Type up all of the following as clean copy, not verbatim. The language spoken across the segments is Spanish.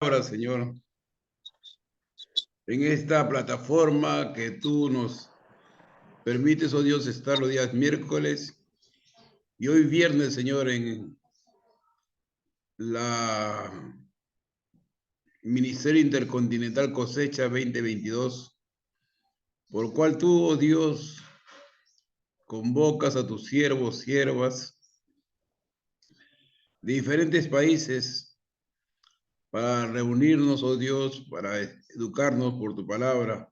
Ahora, Señor, en esta plataforma que tú nos permites, oh Dios, estar los días miércoles y hoy viernes, Señor, en la Ministerio Intercontinental Cosecha 2022, por cual tú, oh Dios, convocas a tus siervos, siervas de diferentes países para reunirnos, oh Dios, para educarnos por tu palabra.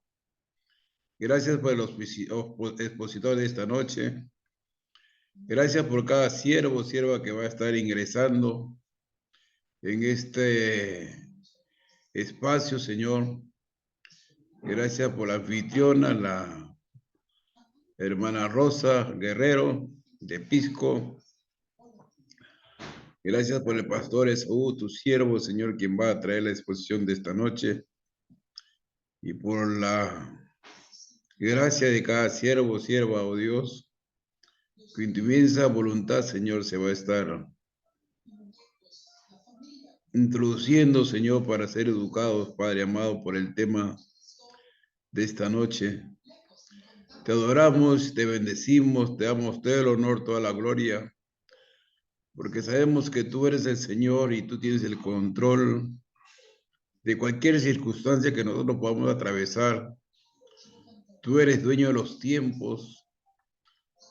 Gracias por el expositor de esta noche. Gracias por cada siervo, sierva que va a estar ingresando en este espacio, Señor. Gracias por la anfitriona, la hermana Rosa Guerrero de Pisco. Gracias por el pastor Esaú, tu siervo, Señor, quien va a traer la exposición de esta noche. Y por la gracia de cada siervo, sierva, oh Dios, que en tu inmensa voluntad, Señor, se va a estar introduciendo, Señor, para ser educados, Padre amado, por el tema de esta noche. Te adoramos, te bendecimos, te damos todo el honor, toda la gloria, porque sabemos que tú eres el Señor y tú tienes el control de cualquier circunstancia que nosotros podamos atravesar. Tú eres dueño de los tiempos,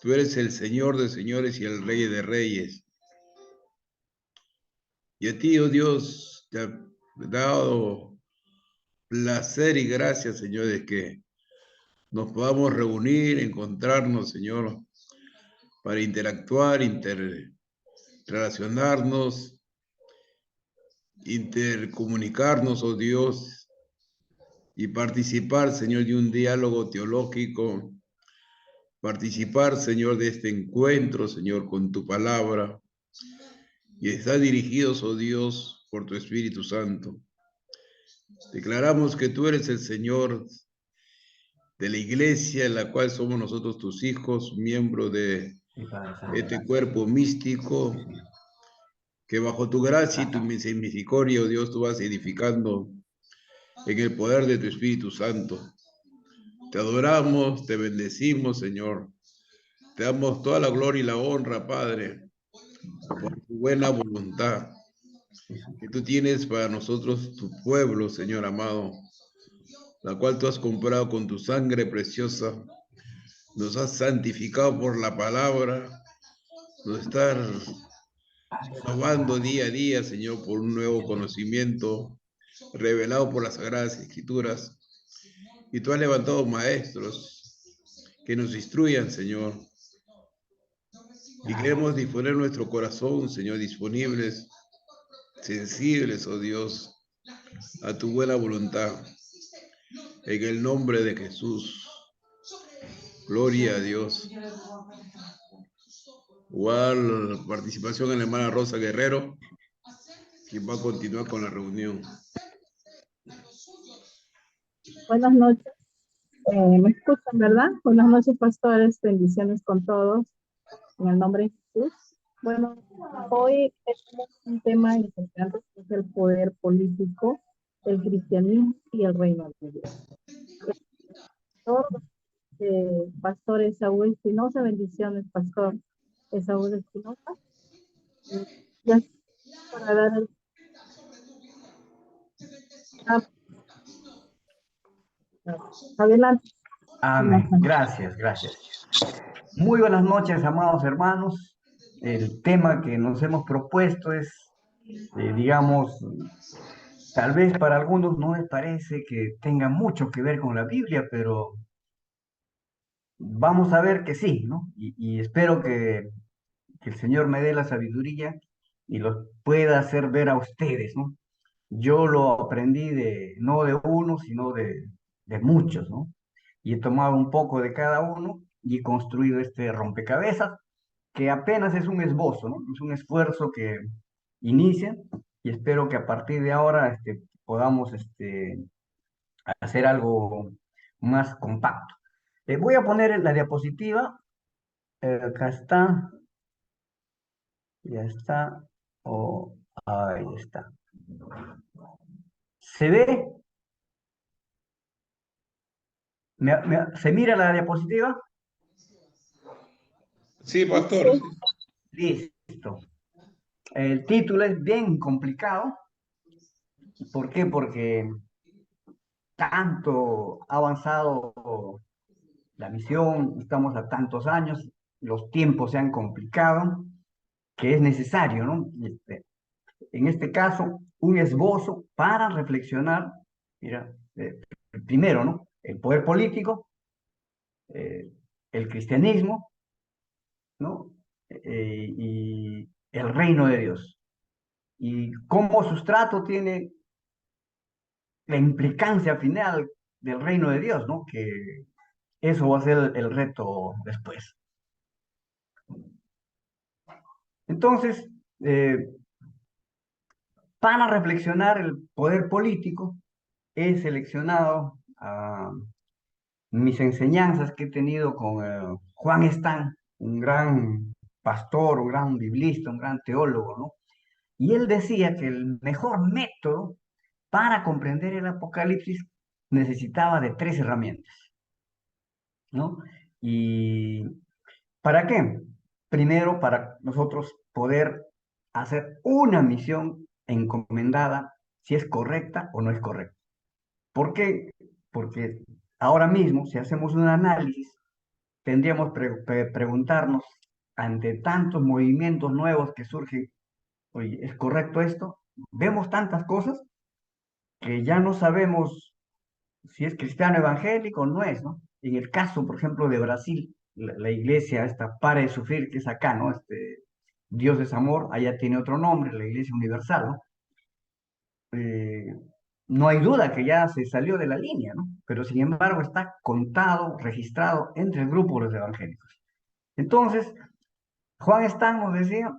tú eres el Señor de señores y el Rey de reyes. Y a ti, oh Dios, te ha dado placer y gracia, Señor, de que nos podamos reunir, encontrarnos, Señor, para interactuar, interrelacionarnos, intercomunicarnos, oh Dios, y participar, Señor, de un diálogo teológico, participar, Señor, de este encuentro, Señor, con tu palabra, y estar dirigidos, oh Dios, por tu Espíritu Santo. Declaramos que tú eres el Señor de la iglesia en la cual somos nosotros tus hijos, miembros de este cuerpo místico, que bajo tu gracia y tu misericordia, oh Dios, tú vas edificando en el poder de tu Espíritu Santo. Te adoramos, te bendecimos, Señor. Te damos toda la gloria y la honra, Padre, por tu buena voluntad que tú tienes para nosotros, tu pueblo, Señor amado, la cual tú has comprado con tu sangre preciosa. Nos has santificado por la palabra, nos estás renovando día a día, Señor, por un nuevo conocimiento revelado por las Sagradas Escrituras. Y tú has levantado maestros que nos instruyan, Señor. Y queremos disponer nuestro corazón, Señor, disponibles, sensibles, oh Dios, a tu buena voluntad. En el nombre de Jesús. Gloria a Dios. Igual participación en la hermana Rosa Guerrero, quien va a continuar con la reunión. Buenas noches, me escuchan, ¿verdad? Buenas noches, pastores, bendiciones con todos, en el nombre de Jesús. Bueno, hoy tenemos un tema importante que es el poder político, el cristianismo y el reino de Dios. Pastor Esaú Espinosa, bendiciones, pastor Esaú Espinosa. Ya para dar el... Adelante. Amén. Gracias, gracias. Muy buenas noches, amados hermanos. El tema que nos hemos propuesto es, digamos, tal vez para algunos no les parece que tenga mucho que ver con la Biblia, pero vamos a ver que sí, ¿no? Y espero que el Señor me dé la sabiduría y los pueda hacer ver a ustedes, ¿no? Yo lo aprendí no de uno, sino de muchos, ¿no? Y he tomado un poco de cada uno y he construido este rompecabezas, que apenas es un esbozo, ¿no? Es un esfuerzo que inicia y espero que a partir de ahora podamos hacer algo más compacto. Voy a poner la diapositiva, acá está, ya está, ahí está. ¿Se ve? ¿Se mira la diapositiva? Sí, Sí, pastor. Listo. El título es bien complicado. ¿Por qué? Porque tanto ha avanzado la misión, estamos a tantos años, los tiempos se han complicado, que es necesario, ¿no? En este caso, un esbozo para reflexionar, mira, primero, ¿no? El poder político, eh, el cristianismo, ¿no? Y el reino de Dios. Y cómo sustrato tiene la implicancia final del reino de Dios, ¿no? Que eso va a ser el reto después. Entonces, eh, para reflexionar el poder político, he seleccionado mis enseñanzas que he tenido con Juan Stan, un gran pastor, un gran biblista, un gran teólogo, ¿no? Y él decía que el mejor método para comprender el Apocalipsis necesitaba de tres herramientas, ¿no? ¿Y para qué? Primero, para nosotros poder hacer una misión encomendada, si es correcta o no es correcta. ¿Por qué? Porque ahora mismo, si hacemos un análisis, tendríamos que preguntarnos ante tantos movimientos nuevos que surgen, oye, ¿es correcto esto? Vemos tantas cosas que ya no sabemos si es cristiano evangélico o no es, ¿no? En el caso, por ejemplo, de Brasil, la iglesia esta Para de Sufrir, que es acá, ¿no? Dios es amor, allá tiene otro nombre, la Iglesia Universal, ¿no? Eh, no hay duda que ya se salió de la línea, ¿no? Pero sin embargo está contado, registrado entre el grupo de los evangélicos. Entonces, Juan Stan nos decía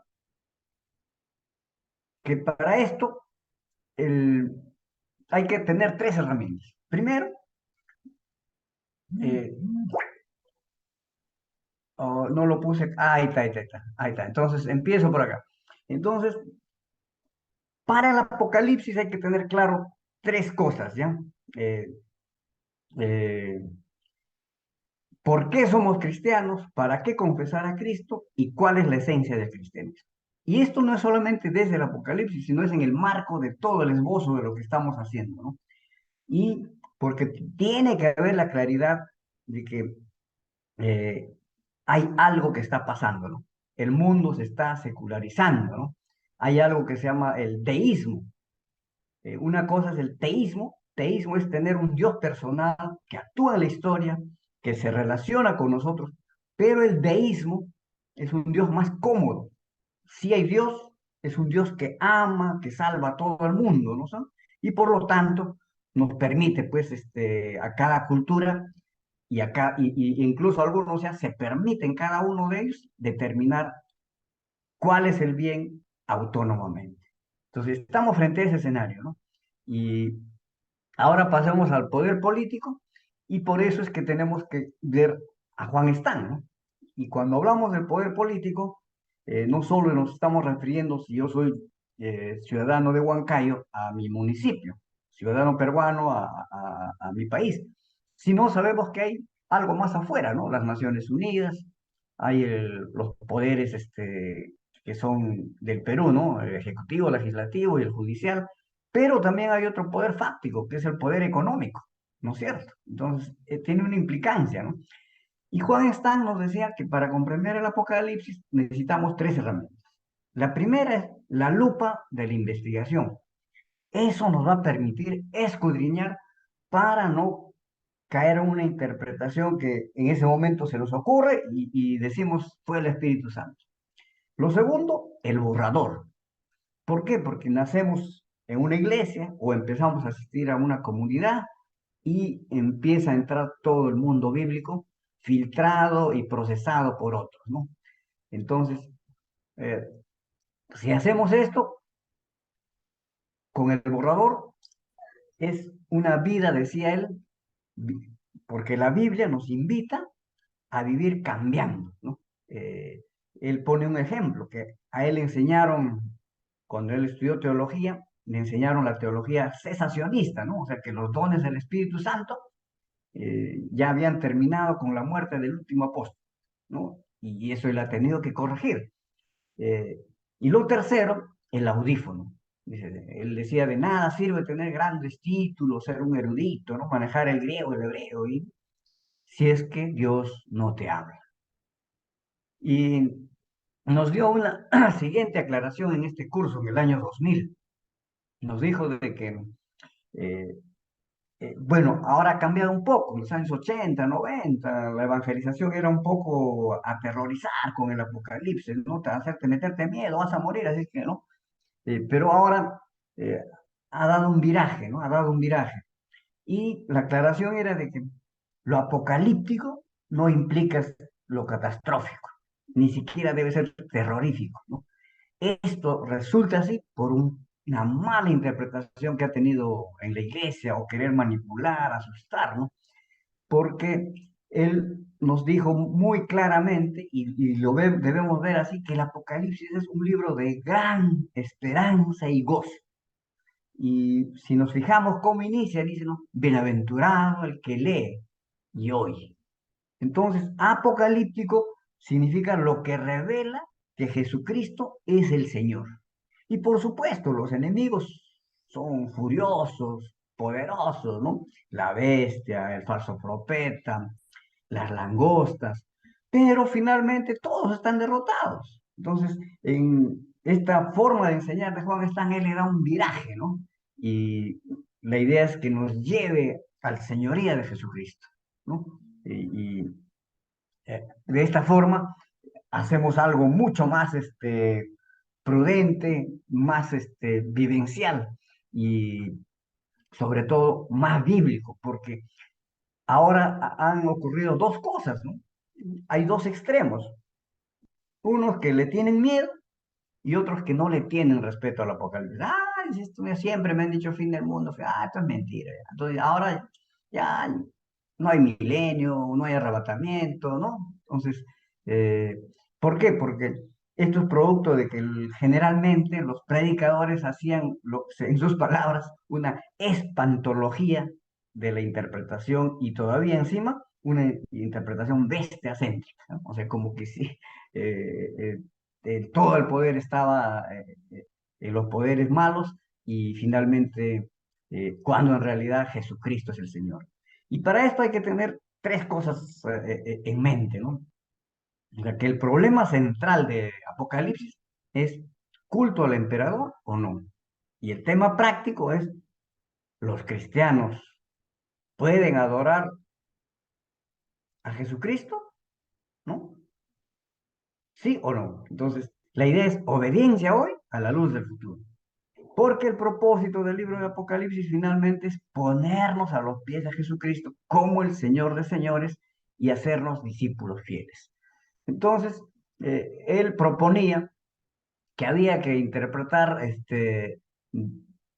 que para esto hay que tener tres herramientas. Primero, eh, no lo puse, ahí está, ahí está, ahí está. Entonces, empiezo por acá. Entonces, para el Apocalipsis hay que tener claro tres cosas, ¿ya? Eh, eh, ¿Por qué somos cristianos? ¿Para qué confesar a Cristo? ¿Y cuál es la esencia del cristianismo? Y esto no es solamente desde el Apocalipsis, sino es en el marco de todo el esbozo de lo que estamos haciendo, ¿no? Y porque tiene que haber la claridad de que eh, hay algo que está pasando, ¿no? El mundo se está secularizando, ¿no? Hay algo que se llama el deísmo. Una cosa es el teísmo. Teísmo es tener un Dios personal que actúa en la historia, que se relaciona con nosotros, pero el deísmo es un Dios más cómodo. Si hay Dios, es un Dios que ama, que salva a todo el mundo, ¿no? Y por lo tanto nos permite, pues, a cada cultura y acá, incluso algunos ya se permiten cada uno de ellos determinar cuál es el bien autónomamente. Entonces, estamos frente a ese escenario, ¿no? Y ahora pasemos al poder político y por eso es que tenemos que ver a Juan Stan, ¿no? Y cuando hablamos del poder político, no solo nos estamos refiriendo, si yo soy ciudadano de Huancayo, a mi municipio, ciudadano peruano a mi país, sino sabemos que hay algo más afuera, ¿no? Las Naciones Unidas, hay los poderes que son del Perú, ¿no? El ejecutivo, legislativo y el judicial, pero también hay otro poder fáctico, que es el poder económico, ¿no es cierto? Entonces, tiene una implicancia, ¿no? Y Juan Stan nos decía que para comprender el Apocalipsis necesitamos tres herramientas. La primera es la lupa de la investigación. Eso nos va a permitir escudriñar para no caer en una interpretación que en ese momento se nos ocurre y decimos fue el Espíritu Santo. Lo segundo, el borrador. ¿Por qué? Porque nacemos en una iglesia o empezamos a asistir a una comunidad y empieza a entrar todo el mundo bíblico filtrado y procesado por otros, ¿no? Entonces, eh, si hacemos esto con el borrador, es una vida, decía él, porque la Biblia nos invita a vivir cambiando, ¿no? Él pone un ejemplo que a él le enseñaron cuando él estudió teología, le enseñaron la teología cesacionista, ¿no? O sea, que los dones del Espíritu Santo ya habían terminado con la muerte del último apóstol, ¿no? Y eso él ha tenido que corregir. Eh, y lo tercero, el audífono. Dice, él decía, de nada sirve tener grandes títulos, ser un erudito, ¿no? Manejar el griego, el hebreo, y si es que Dios no te habla. Y nos dio una siguiente aclaración en este curso, en el año 2000. Nos dijo de que, eh, bueno, ahora ha cambiado un poco, en los años 80, 90, la evangelización era un poco aterrorizar con el apocalipsis, ¿no? Hacerte meterte miedo, vas a morir, así que, ¿no? Pero ahora eh, ha dado un viraje, ¿no? Ha dado un viraje. Y la aclaración era de que lo apocalíptico no implica lo catastrófico, ni siquiera debe ser terrorífico, ¿no? Esto resulta así por una mala interpretación que ha tenido en la iglesia o querer manipular, asustar, ¿no? Porque él nos dijo muy claramente, y debemos ver así, que el Apocalipsis es un libro de gran esperanza y gozo. Y si nos fijamos cómo inicia, dice, ¿no? Bienaventurado el que lee y oye. Entonces, apocalíptico significa lo que revela que Jesucristo es el Señor. Y por supuesto, los enemigos son furiosos, poderosos, ¿no? La bestia, el falso profeta, las langostas, pero finalmente todos están derrotados. Entonces, en esta forma de enseñar de Juan Están, él le da un viraje, ¿no? Y la idea es que nos lleve al señoría de Jesucristo, ¿no? De esta forma hacemos algo mucho más prudente, más vivencial y sobre todo más bíblico, porque ahora han ocurrido dos cosas, ¿no? Hay dos extremos, unos que le tienen miedo y otros que no le tienen respeto al apocalipsis. Ah, esto siempre me han dicho fin del mundo. Ah, esto es mentira. Entonces ahora ya no hay milenio, no hay arrebatamiento, ¿no? Entonces, eh, ¿por qué? Porque esto es producto de que generalmente los predicadores hacían, en sus palabras, una espantología de la interpretación y todavía encima una interpretación bestiacéntrica, ¿no? O sea, como que sí, todo el poder estaba en los poderes malos y finalmente cuando en realidad Jesucristo es el Señor. Y para esto hay que tener tres cosas en mente, ¿no? O sea, que el problema central de Apocalipsis es culto al emperador o no. Y el tema práctico es, ¿los cristianos pueden adorar a Jesucristo? ¿No? ¿Sí o no? Entonces, la idea es obediencia hoy a la luz del futuro. Porque el propósito del libro de Apocalipsis finalmente es ponernos a los pies de Jesucristo como el Señor de señores y hacernos discípulos fieles. Entonces, él proponía que había que interpretar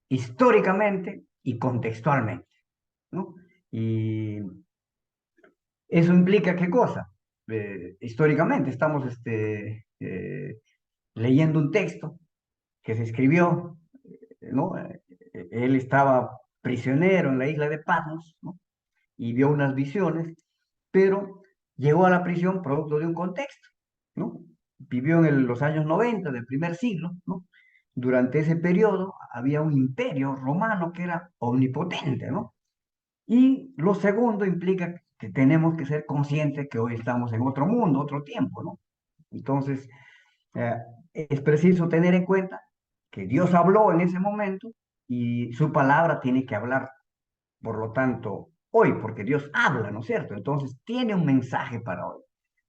históricamente y contextualmente, ¿no? Y eso implica qué cosa. Históricamente estamos leyendo un texto que se escribió, ¿no? Él estaba prisionero en la isla de Patmos, ¿no? Y vio unas visiones, pero llegó a la prisión producto de un contexto, ¿no? Vivió en los años 90 del primer siglo, ¿no? Durante ese periodo había un imperio romano que era omnipotente, ¿no? Y lo segundo implica que tenemos que ser conscientes que hoy estamos en otro mundo, otro tiempo, ¿no? Entonces, eh, es preciso tener en cuenta que Dios habló en ese momento y su palabra tiene que hablar, por lo tanto, hoy, porque Dios habla, ¿no es cierto? Entonces, tiene un mensaje para hoy.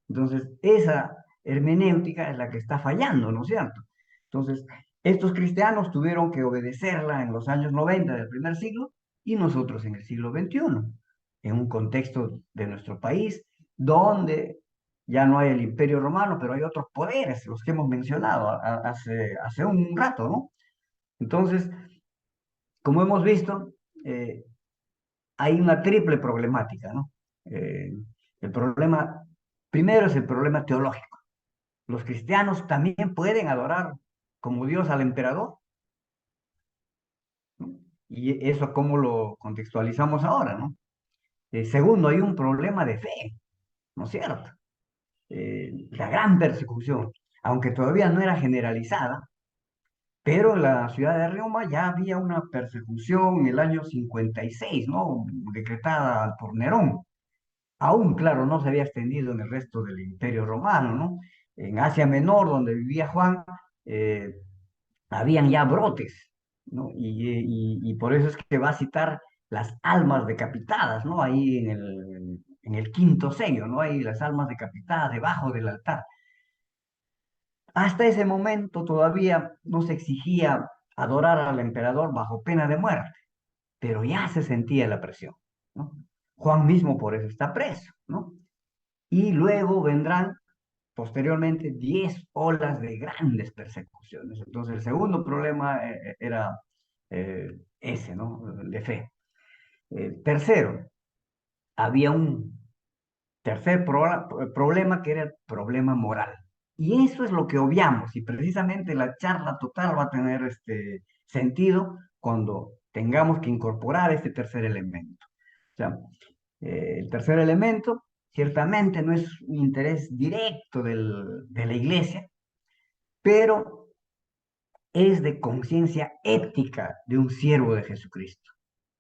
Entonces, esa hermenéutica es la que está fallando, ¿no es cierto? Entonces, estos cristianos tuvieron que obedecerla en los años 90 del primer siglo y nosotros en el siglo XXI, en un contexto de nuestro país donde ya no hay el imperio romano, pero hay otros poderes, los que hemos mencionado hace un rato, ¿no? Entonces, como hemos visto, hay una triple problemática, ¿no? El problema, primero es el problema teológico. ¿Los cristianos también pueden adorar como Dios al emperador? Y eso cómo lo contextualizamos ahora, ¿no? Segundo, hay un problema de fe, ¿no es cierto? La gran persecución, aunque todavía no era generalizada, pero en la ciudad de Roma ya había una persecución en el año 56, ¿no? Decretada por Nerón. Aún, claro, no se había extendido en el resto del Imperio Romano, ¿no? En Asia Menor, donde vivía Juan, eh, habían ya brotes, ¿no? Y por eso es que va a citar las almas decapitadas, ¿no? Ahí en el quinto sello, ¿no? Hay las almas decapitadas debajo del altar. Hasta ese momento todavía no se exigía adorar al emperador bajo pena de muerte, pero ya se sentía la presión, ¿no? Juan mismo por eso está preso, ¿no? Y luego vendrán posteriormente 10 olas de grandes persecuciones. Entonces el segundo problema era ese, ¿no? De fe. Tercero, había un problema que era el problema moral. Y eso es lo que obviamos, y precisamente la charla total va a tener este sentido cuando tengamos que incorporar este tercer elemento. O sea, el tercer elemento ciertamente no es un interés directo de la iglesia, pero es de conciencia ética de un siervo de Jesucristo,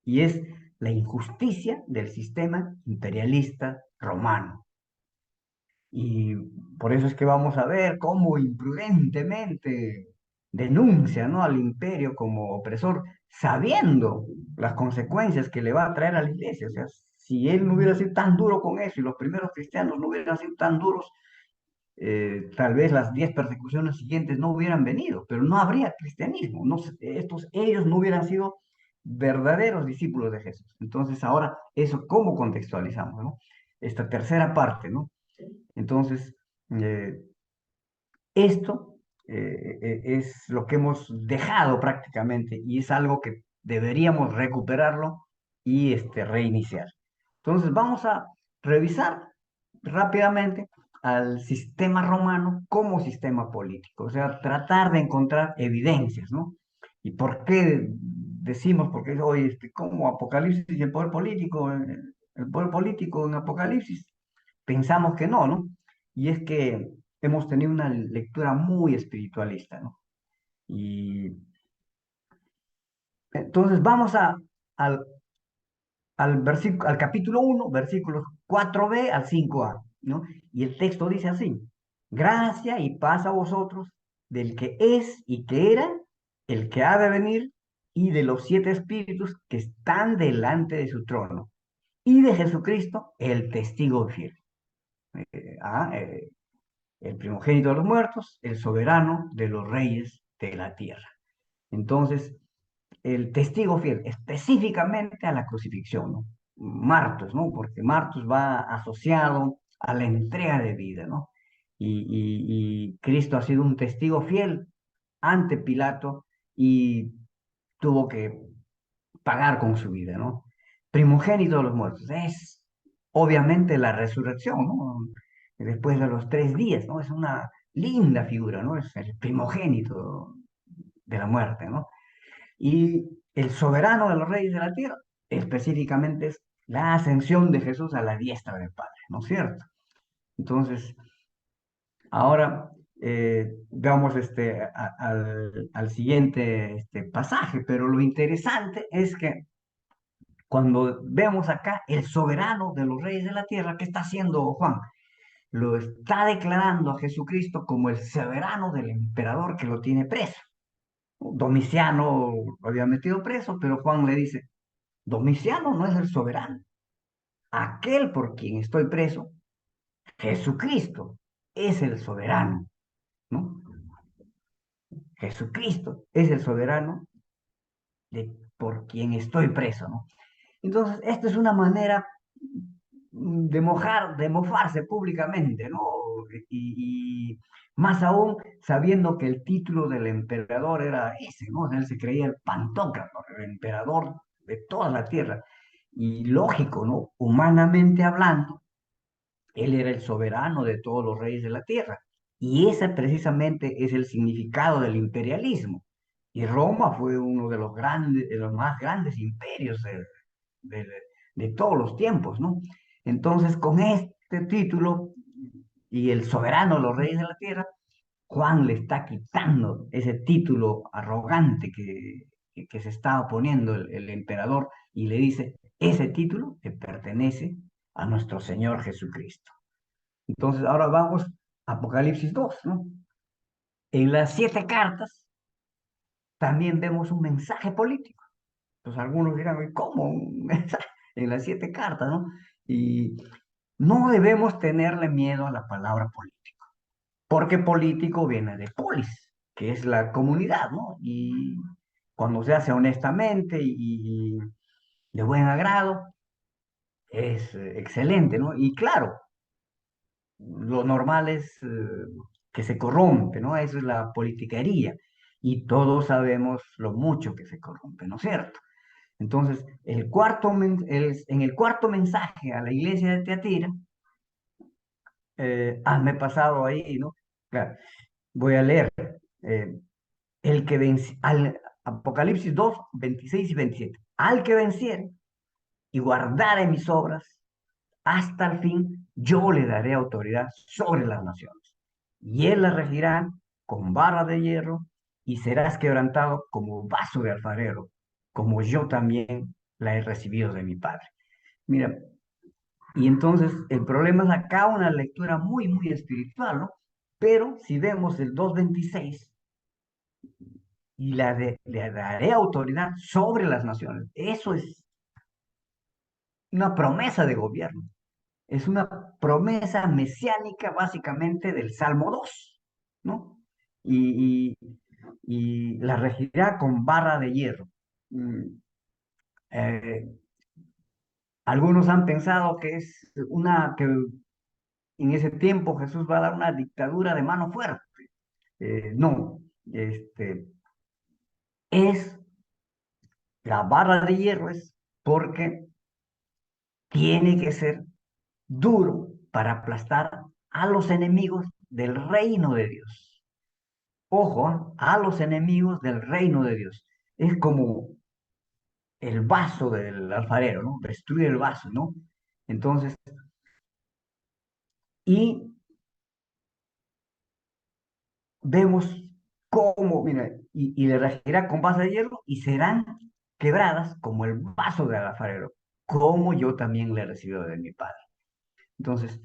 y es la injusticia del sistema imperialista romano. Y por eso es que vamos a ver cómo imprudentemente denuncia, ¿no?, al imperio como opresor, sabiendo las consecuencias que le va a traer a la iglesia. O sea, si él no hubiera sido tan duro con eso y los primeros cristianos no hubieran sido tan duros, tal vez las 10 persecuciones siguientes no hubieran venido, pero no habría cristianismo. No, ellos no hubieran sido verdaderos discípulos de Jesús. Entonces, ahora, eso, ¿cómo contextualizamos, no? Esta tercera parte, ¿no? Entonces, eh, esto es lo que hemos dejado prácticamente y es algo que deberíamos recuperarlo y reiniciar. Entonces, vamos a revisar rápidamente al sistema romano como sistema político, o sea, tratar de encontrar evidencias, ¿no? ¿Y por qué decimos, porque hoy, como Apocalipsis y el poder político en Apocalipsis? Pensamos que no, ¿no? Y es que hemos tenido una lectura muy espiritualista, ¿no? Y entonces vamos al, al capítulo 1, versículos 4b al 5a, ¿no? Y el texto dice así: gracia y paz a vosotros del que es y que era, el que ha de venir, y de los 7 espíritus que están delante de su trono, y de Jesucristo, el testigo fiel. Eh, ah, eh, el primogénito de los muertos, el soberano de los reyes de la tierra. Entonces, el testigo fiel, específicamente a la crucifixión, ¿no? Martus, ¿no? Porque Martus va asociado a la entrega de vida, ¿no? Y Cristo ha sido un testigo fiel ante Pilato y tuvo que pagar con su vida, ¿no? Primogénito de los muertos, es obviamente la resurrección, ¿no? Después de los 3 días, ¿no? Es una linda figura, ¿no? Es el primogénito de la muerte, ¿no? Y el soberano de los reyes de la tierra, específicamente es la ascensión de Jesús a la diestra del Padre, ¿no es cierto? Entonces, ahora veamos al siguiente pasaje, pero lo interesante es que cuando vemos acá el soberano de los reyes de la tierra, ¿qué está haciendo Juan? Lo está declarando a Jesucristo como el soberano del emperador que lo tiene preso. Domiciano lo había metido preso, pero Juan le dice: Domiciano no es el soberano. Aquel por quien estoy preso, Jesucristo, es el soberano, ¿no? Jesucristo es el soberano por quien estoy preso, ¿no? Entonces, esta es una manera de mofarse públicamente, ¿no? Y más aún sabiendo que el título del emperador era ese, ¿no? Él se creía el Pantocrator, el emperador de toda la tierra. Y lógico, ¿no? Humanamente hablando, él era el soberano de todos los reyes de la tierra. Y ese precisamente es el significado del imperialismo. Y Roma fue uno de los grandes, de los más grandes imperios de, de todos los tiempos, ¿no? Entonces, con este título y el soberano de los reyes de la tierra, Juan le está quitando ese título arrogante que se estaba poniendo el emperador y le dice, ese título te pertenece a nuestro Señor Jesucristo. Entonces, ahora vamos a Apocalipsis 2, ¿no? En las 7 cartas también vemos un mensaje político. Entonces, algunos dirán, ¿cómo un mensaje en las 7 cartas, ¿no? Y no debemos tenerle miedo a la palabra político, porque político viene de polis, que es la comunidad, ¿no? Y cuando se hace honestamente y de buen agrado, es excelente, ¿no? Y claro, lo normal es que se corrompe, ¿no? Eso es la politiquería. Y todos sabemos lo mucho que se corrompe, ¿no es cierto? Entonces, en el cuarto mensaje a la iglesia de Teatira, me he pasado ahí, ¿no? Claro, voy a leer. eh, el que vence, al Apocalipsis 2, 26 y 27. Al que venciere y guardare mis obras hasta el fin, yo le daré autoridad sobre las naciones. Y él la regirá con barra de hierro y serás quebrantado como vaso de alfarero, como yo también la he recibido de mi Padre. Mira, y entonces el problema es acá una lectura muy, muy espiritual, ¿no? Pero si vemos el 2.26, y le daré autoridad sobre las naciones. Eso es una promesa de gobierno. Es una promesa mesiánica básicamente del Salmo 2, ¿no? Y, y, y la regirá con barra de hierro. Mm, eh, Algunos han pensado que es que en ese tiempo Jesús va a dar una dictadura de mano fuerte. No, es la barra de hierro es porque tiene que ser duro para aplastar a los enemigos del reino de Dios. Ojo, a los enemigos del reino de Dios. Es como el vaso del alfarero, ¿no? Destruir el vaso, ¿no? Entonces, y vemos cómo, mira, y le regirá con vaso de hierro y serán quebradas como el vaso del alfarero, como yo también le he recibido de mi Padre. Entonces,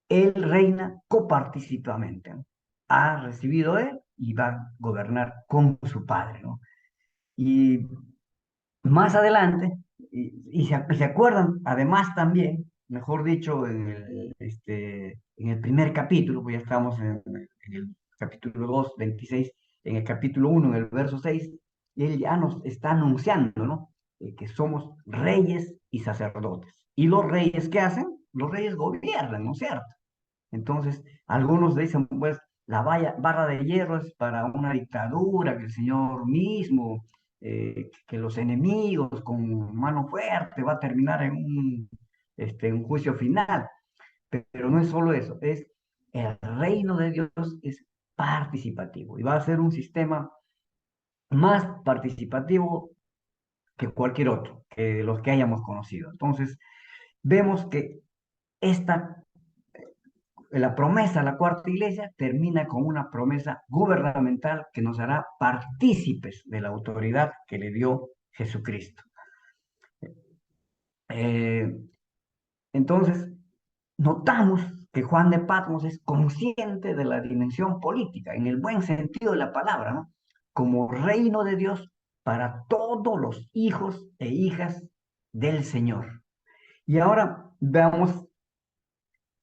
él reina coparticipativamente, ¿no? Ha recibido él y va a gobernar con su padre, ¿no? Y más adelante, y se acuerdan, además también, mejor dicho, en el primer capítulo, pues ya estamos en el capítulo 2 26 en el capítulo 1 en el verso 6 y él ya nos está anunciando, ¿no? Que somos reyes y sacerdotes. ¿Y los reyes qué hacen? Los reyes gobiernan, ¿no es cierto? Entonces, algunos dicen, pues, barra de hierro es para una dictadura, que el Señor mismo, que los enemigos con mano fuerte va a terminar en un juicio final. Pero no es solo eso, es el reino de Dios es participativo y va a ser un sistema más participativo que cualquier otro, que los que hayamos conocido. Entonces, vemos que esta la promesa, la cuarta iglesia, termina con una promesa gubernamental que nos hará partícipes de la autoridad que le dio Jesucristo. Eh, entonces, notamos que Juan de Patmos es consciente de la dimensión política, en el buen sentido de la palabra, ¿no? Como reino de Dios para todos los hijos e hijas del Señor. Y ahora veamos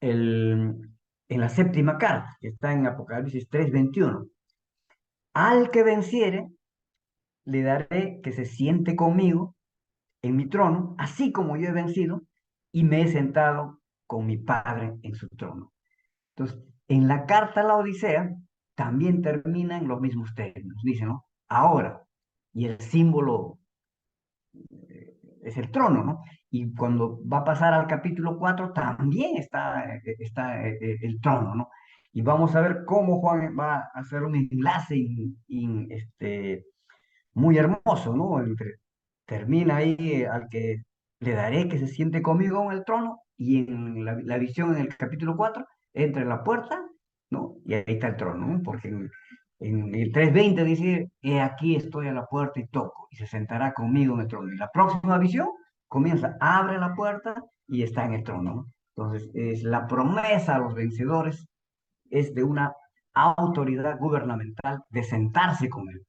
en la séptima carta, que está en Apocalipsis 3:21. Al que venciere, le daré que se siente conmigo en mi trono, así como yo he vencido y me he sentado con mi Padre en su trono. Entonces, en la carta a la Odisea también termina en los mismos términos. Dice, ¿no? Ahora, y el símbolo es el trono, ¿no? Y cuando va a pasar al capítulo 4 también está el trono, ¿no? Y vamos a ver cómo Juan va a hacer un enlace muy hermoso, ¿no? Termina ahí al que le daré que se siente conmigo en el trono, y en la visión en el capítulo 4 entra en la puerta, ¿no? Y ahí está el trono, ¿no? Porque en el 3:20 dice, he aquí estoy a la puerta y toco, y se sentará conmigo en el trono. Y la próxima visión comienza, abre la puerta y está en el trono, ¿no? Entonces, es la promesa a los vencedores es de una autoridad gubernamental de sentarse con él.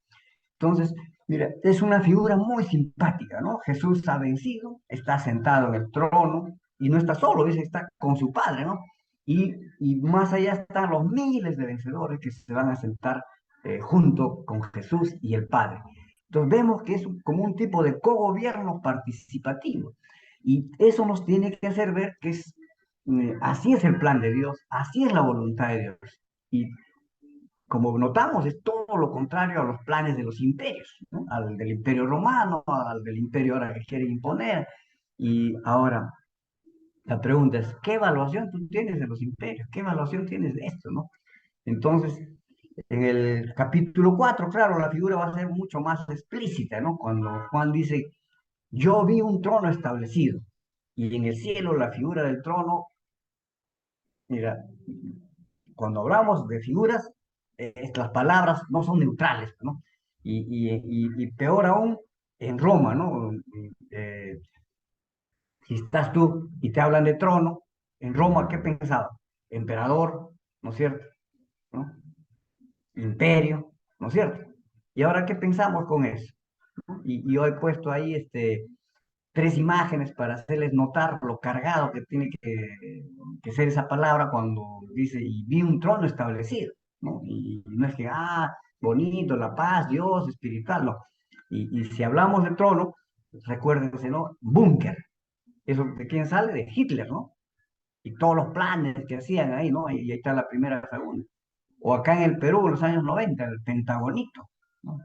Entonces, mira, es una figura muy simpática, ¿no? Jesús ha vencido, está sentado en el trono y no está solo, dice, está con su Padre, ¿no? Y más allá están los miles de vencedores que se van a sentar junto con Jesús y el Padre. Entonces vemos que es como un tipo de cogobierno participativo. Y eso nos tiene que hacer ver que así es el plan de Dios, así es la voluntad de Dios. Y como notamos, es todo lo contrario a los planes de los imperios, ¿no? Al del imperio romano, al del imperio ahora que quiere imponer. Y ahora, la pregunta es, ¿qué evaluación tú tienes de los imperios? ¿Qué evaluación tienes de esto, no? Entonces, en el capítulo 4 claro, la figura va a ser mucho más explícita, ¿no? Cuando Juan dice, yo vi un trono establecido, y en el cielo la figura del trono, mira, cuando hablamos de figuras, las palabras no son neutrales, ¿no? Y peor aún, en Roma, ¿no? Eh, si estás tú y te hablan de trono, en Roma, ¿qué pensaba? Emperador, ¿no es cierto? ¿No? Imperio, ¿no es cierto? Y ahora, ¿qué pensamos con eso? ¿No? Y yo he puesto ahí tres imágenes para hacerles notar lo cargado que tiene que ser esa palabra cuando dice, y vi un trono establecido, ¿no? Y no es que, bonito, la paz, Dios, espiritual, no. Y si hablamos de trono, recuérdense, ¿no? Búnker. ¿Eso de quién sale? De Hitler, ¿no? Y todos los planes que hacían ahí, ¿no? Y ahí está la primera, segunda. O acá en el Perú, en los años 90 el Pentagonito, ¿no?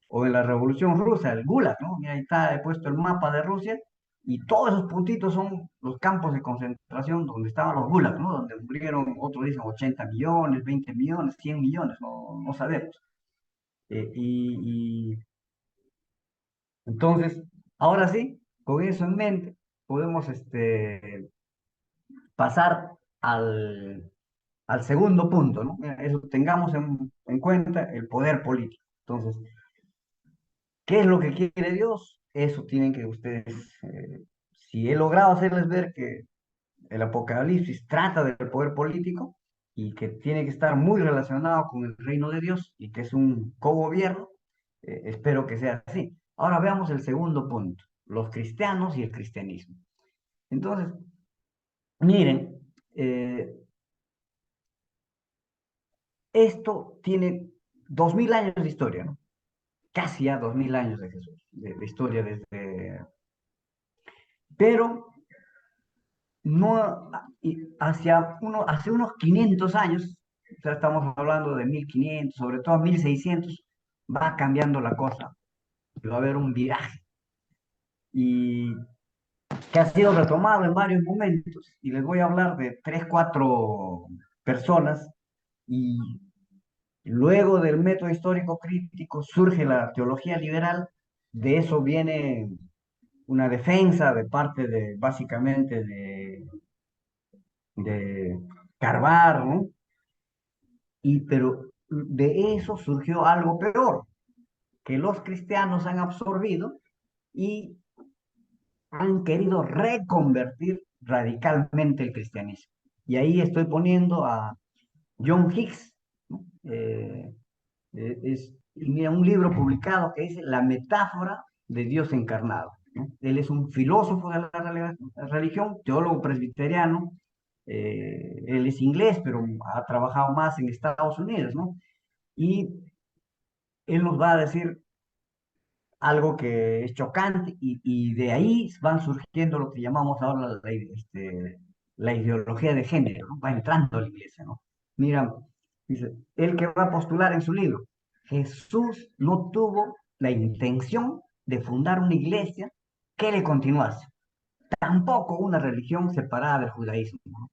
O en la Revolución Rusa, el Gulag, ¿no? Mira, ahí está, he puesto el mapa de Rusia y todos esos puntitos son los campos de concentración donde estaban los Gulag, ¿no? Donde murieron, otros dicen 80 millones, 20 millones, 100 millones, no sabemos. Y entonces, ahora sí, con eso en mente, podemos pasar al segundo punto, ¿no? Eso tengamos en cuenta el poder político. Entonces, ¿qué es lo que quiere Dios? Eso tienen que ustedes, si he logrado hacerles ver que el Apocalipsis trata del poder político y que tiene que estar muy relacionado con el reino de Dios y que es un cogobierno, espero que sea así. Ahora veamos el segundo punto, los cristianos y el cristianismo. Entonces, miren, esto tiene 2000 años de historia, ¿no? Casi ya 2000 años de Jesús, de historia desde... Pero no, hace unos 500 años, o sea, estamos hablando de 1500, sobre todo 1600, va cambiando la cosa, va a haber un viraje, y que ha sido retomado en varios momentos, y les voy a hablar de tres, cuatro personas, y luego del método histórico crítico surge la teología liberal, de eso viene una defensa de parte de, básicamente, de Carvar, ¿no? Pero de eso surgió algo peor, que los cristianos han absorbido y han querido reconvertir radicalmente el cristianismo. Y ahí estoy poniendo a John Hicks, ¿no? Y mira, un libro publicado que dice La metáfora de Dios encarnado, ¿no? Él es un filósofo de la religión, teólogo presbiteriano, él es inglés, pero ha trabajado más en Estados Unidos, ¿no? Y él nos va a decir algo que es chocante y de ahí van surgiendo lo que llamamos ahora la ideología de género, ¿no? Va entrando a la iglesia, ¿no? Mira, dice, él que va a postular en su libro, Jesús no tuvo la intención de fundar una iglesia que le continuase, tampoco una religión separada del judaísmo, ¿no?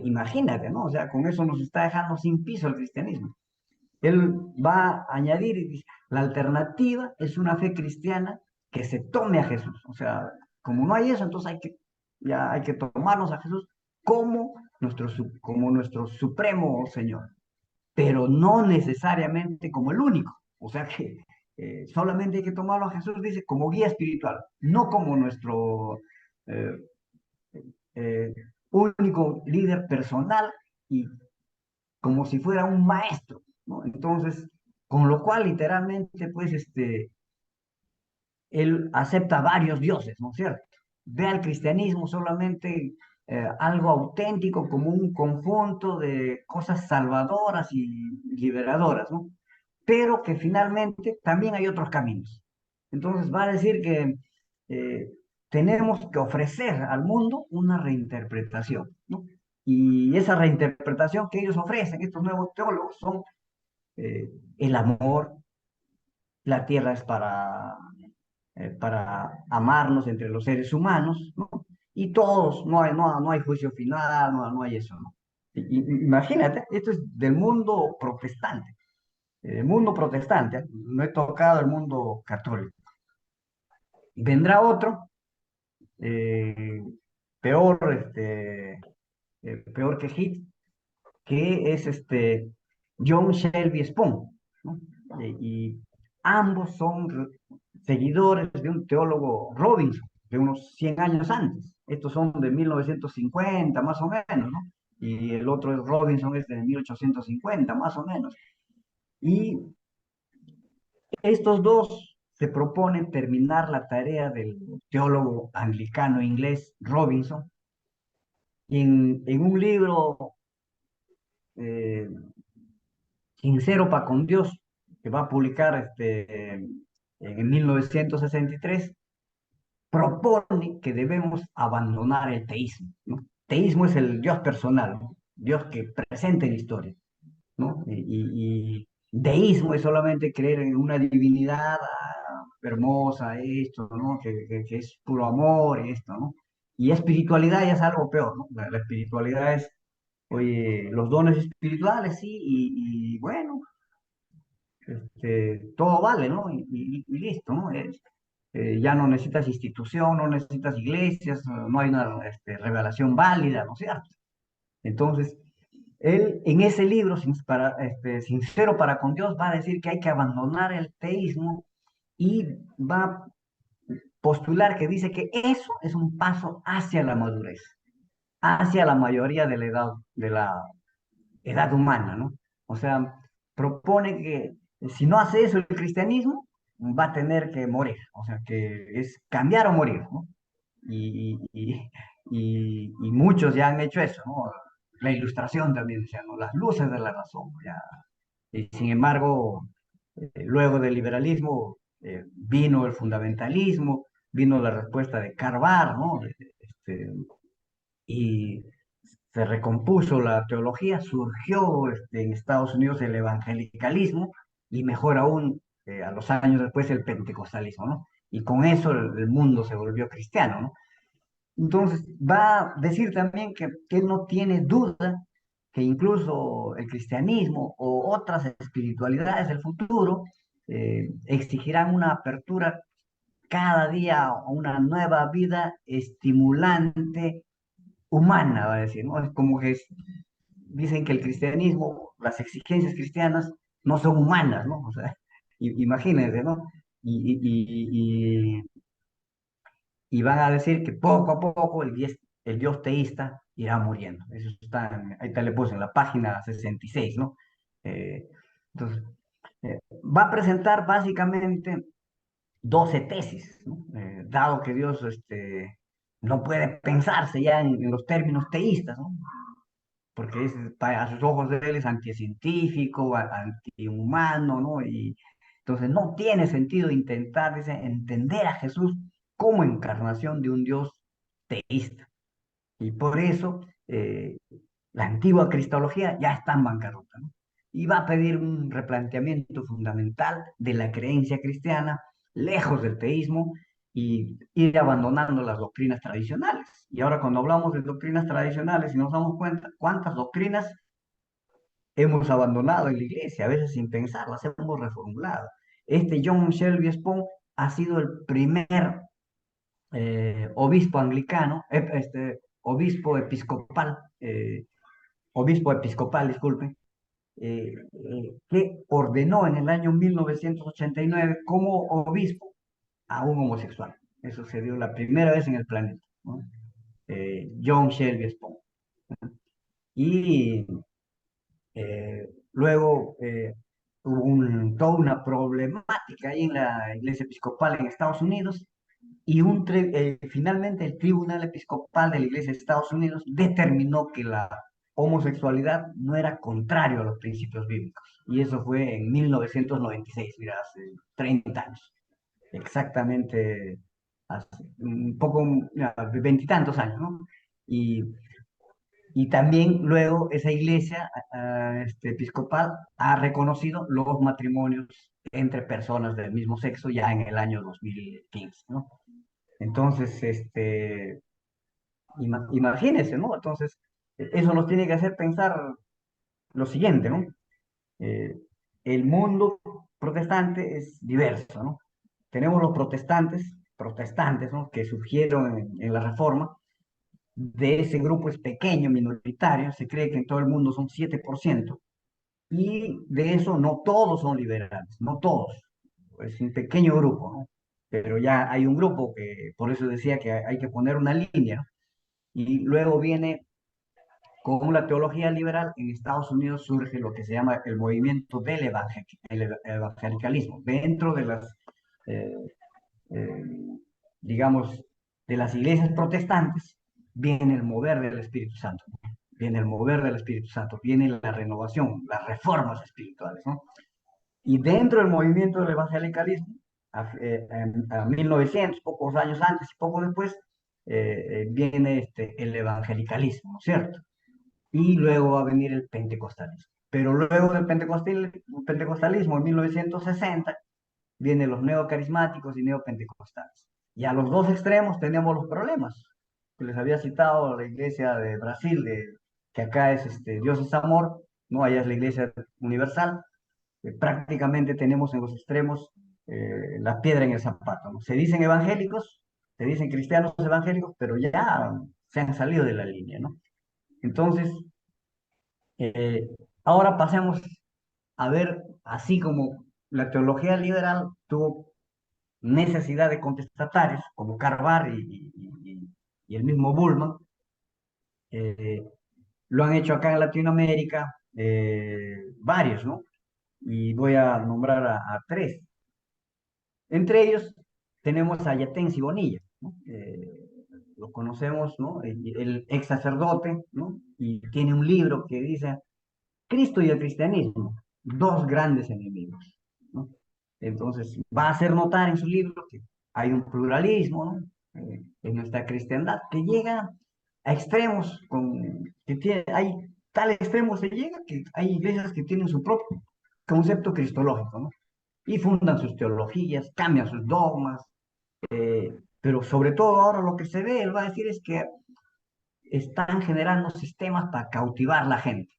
Imagínate, ¿no? O sea, con eso nos está dejando sin piso el cristianismo. Él va a añadir y dice, la alternativa es una fe cristiana que se tome a Jesús. O sea, como no hay eso, entonces ya hay que tomarnos a Jesús como nuestro supremo Señor, pero no necesariamente como el único. O sea que solamente hay que tomarlo a Jesús, dice, como guía espiritual, no como nuestro eh, eh, único líder personal y como si fuera un maestro, ¿no? Entonces, con lo cual literalmente, pues, él acepta varios dioses, ¿no es cierto? Ve al cristianismo solamente algo auténtico como un conjunto de cosas salvadoras y liberadoras, ¿no? Pero que finalmente también hay otros caminos. Entonces va a decir que eh, tenemos que ofrecer al mundo una reinterpretación, ¿no? Y esa reinterpretación que ellos ofrecen, estos nuevos teólogos, son eh, el amor, la tierra es para amarnos entre los seres humanos, ¿no? Y todos, no hay juicio final, no hay eso, ¿no? Imagínate, esto es del mundo protestante. El mundo protestante, ¿eh? No he tocado el mundo católico. Vendrá otro, eh, peor, peor que Hit, que es John Shelby Spong, ¿no? Y ambos son seguidores de un teólogo Robinson, de unos 100 años antes. Estos son de 1950, más o menos, ¿no? Y el otro es Robinson, es de 1850, más o menos. Y estos dos se proponen terminar la tarea del teólogo anglicano inglés Robinson en un libro eh, Sincero para con Dios, que va a publicar en 1963, propone que debemos abandonar el teísmo, ¿no? Teísmo es el Dios personal, ¿no? Dios que presente en la historia, ¿no? Y deísmo es solamente creer en una divinidad hermosa, esto, ¿no? Que es puro amor y esto, ¿no? Y espiritualidad ya es algo peor, ¿no? La espiritualidad es, oye, los dones espirituales, sí, y bueno, todo vale, ¿no? Y listo, ¿no? Ya no necesitas institución, no necesitas iglesias, no hay una revelación válida, ¿no es cierto? Entonces, él en ese libro, Sincero para con Dios, va a decir que hay que abandonar el teísmo y va a postular que dice que eso es un paso hacia la madurez, hacia la mayoría de la edad humana, ¿no? O sea, propone que si no hace eso el cristianismo, va a tener que morir, o sea, que es cambiar o morir, ¿no? Y, y, y muchos ya han hecho eso, ¿no? La ilustración también decía, ¿no? Las luces de la razón, ya. Y sin embargo, luego del liberalismo vino el fundamentalismo, vino la respuesta de Karl Barth, ¿no? Y se recompuso la teología, surgió en Estados Unidos el evangelicalismo y mejor aún, a los años después el pentecostalismo, ¿no? Y con eso el mundo se volvió cristiano, ¿no? Entonces, va a decir también que él no tiene duda que incluso el cristianismo o otras espiritualidades del futuro exigirán una apertura cada día a una nueva vida estimulante humana, va a decir, ¿no? Es como que dicen que el cristianismo, las exigencias cristianas no son humanas, ¿no? O sea, imagínense, ¿no? Y, y, y, y van a decir que poco a poco el Dios teísta irá muriendo. Eso está, ahí te le puse en la página 66, ¿no? Eh, entonces, va a presentar básicamente 12 tesis, ¿no? Dado que Dios no puede pensarse ya en los términos teístas, ¿no? Porque a sus ojos de él es anticientífico, antihumano, ¿no? Y entonces no tiene sentido intentar, dice, entender a Jesús como encarnación de un Dios teísta. Y por eso la antigua cristología ya está en bancarrota, ¿no? Y va a pedir un replanteamiento fundamental de la creencia cristiana, lejos del teísmo, y ir abandonando las doctrinas tradicionales. Y ahora cuando hablamos de doctrinas tradicionales y nos damos cuenta cuántas doctrinas hemos abandonado en la iglesia, a veces sin pensarlas, hemos reformulado. Este John Shelby Spong ha sido el primer obispo anglicano, obispo episcopal, disculpe, que ordenó en el año 1989 como obispo a un homosexual. Eso se dio la primera vez en el planeta, ¿no? John Shelby Spong. Y luego hubo toda una problemática ahí en la iglesia episcopal en Estados Unidos y finalmente el Tribunal Episcopal de la Iglesia de Estados Unidos determinó que la homosexualidad no era contrario a los principios bíblicos. Y eso fue en 1996, mira, hace 30 años. Exactamente, hace un poco, veintitantos años, ¿no? Y y también luego esa iglesia episcopal ha reconocido los matrimonios entre personas del mismo sexo ya en el año 2015, ¿no? Entonces, imagínense, ¿no? Entonces, eso nos tiene que hacer pensar lo siguiente, ¿no? Eh, el mundo protestante es diverso, ¿no? Tenemos los protestantes, ¿no? Que surgieron en la Reforma. De ese grupo es pequeño, minoritario, se cree que en todo el mundo son 7%, y de eso no todos son liberales, no todos, es un pequeño grupo, ¿no? Pero ya hay un grupo que, por eso decía que hay que poner una línea, ¿no? Y luego viene, con la teología liberal, en Estados Unidos surge lo que se llama el movimiento del evangelicalismo, dentro de las, eh, eh, digamos, de las iglesias protestantes, viene el mover del Espíritu Santo, viene el mover del Espíritu Santo, viene la renovación, las reformas espirituales, ¿no? Y dentro del movimiento del evangelicalismo, a 1900, pocos años antes y poco después, viene el evangelicalismo, ¿no es cierto? Y luego va a venir el pentecostalismo. Pero luego del pentecostalismo, en 1960, vienen los neocarismáticos y neopentecostales. Y a los dos extremos tenemos los problemas que les había citado la iglesia de Brasil, que acá es Dios es amor, no, allá es la iglesia universal. Prácticamente tenemos en los extremos la piedra en el zapato, ¿no? Se dicen evangélicos, se dicen cristianos evangélicos, pero ya se han salido de la línea, ¿no? Entonces, eh, ahora pasemos a ver, así como la teología liberal tuvo necesidad de contestatarios, como Carvar y el mismo Bullman, eh, lo han hecho acá en Latinoamérica varios, ¿no? Y voy a nombrar a tres. Entre ellos tenemos a Yatensi Bonilla, ¿no? Lo conocemos, ¿no? El ex sacerdote, ¿no? Y tiene un libro que dice Cristo y el cristianismo, dos grandes enemigos, ¿no? Entonces, va a hacer notar en su libro que hay un pluralismo, ¿no? En nuestra cristiandad que llega a extremos, hay tal extremo se llega que hay iglesias que tienen su propio concepto cristológico, ¿no? Y fundan sus teologías, cambian sus dogmas, pero sobre todo ahora lo que se ve, él va a decir, es que están generando sistemas para cautivar la gente,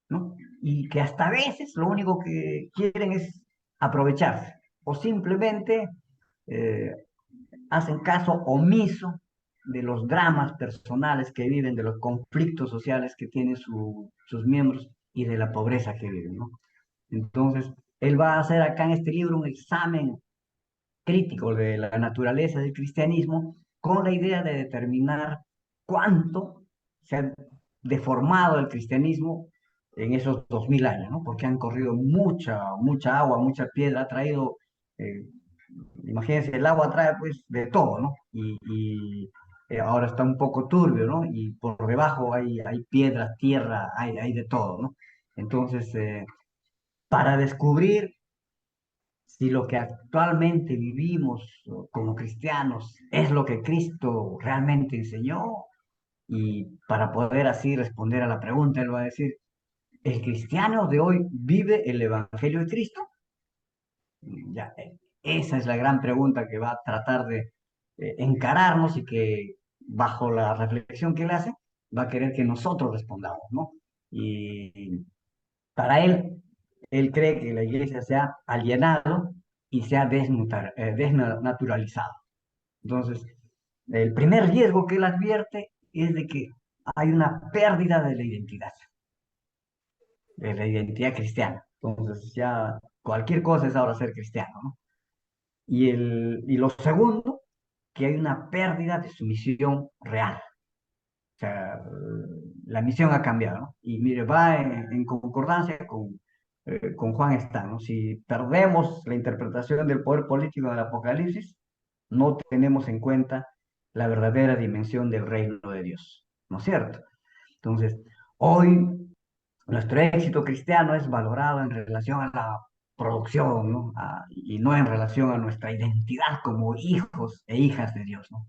¿no? Y que hasta a veces lo único que quieren es aprovecharse o simplemente eh, hacen caso omiso de los dramas personales que viven, de los conflictos sociales que tienen sus miembros y de la pobreza que viven, ¿no? Entonces, él va a hacer acá en este libro un examen crítico de la naturaleza del cristianismo con la idea de determinar cuánto se ha deformado el cristianismo en esos 2000 años, ¿no? Porque han corrido mucha agua, mucha piedra, ha traído, eh, imagínense, el agua trae pues de todo, ¿no? Ahora está un poco turbio, ¿no? Y por debajo hay piedras, tierra, hay de todo, ¿no? Entonces, para descubrir si lo que actualmente vivimos como cristianos es lo que Cristo realmente enseñó, y para poder así responder a la pregunta, él va a decir, ¿el cristiano de hoy vive el Evangelio de Cristo? Ya, Esa es la gran pregunta que va a tratar de encararnos y que bajo la reflexión que él hace, va a querer que nosotros respondamos, ¿no? Y para él cree que la iglesia se ha alienado y se ha desnaturalizado. Entonces, el primer riesgo que él advierte es de que hay una pérdida de la identidad cristiana. Entonces, ya cualquier cosa es ahora ser cristiano, ¿no? Y lo segundo, que hay una pérdida de su misión real. O sea, la misión ha cambiado, ¿no? Y mire, va en concordancia con Juan está, ¿no? Si perdemos la interpretación del poder político del Apocalipsis, no tenemos en cuenta la verdadera dimensión del reino de Dios, ¿no es cierto? Entonces, hoy nuestro éxito cristiano es valorado en relación a la producción, ¿no? Y no en relación a nuestra identidad como hijos e hijas de Dios, ¿no?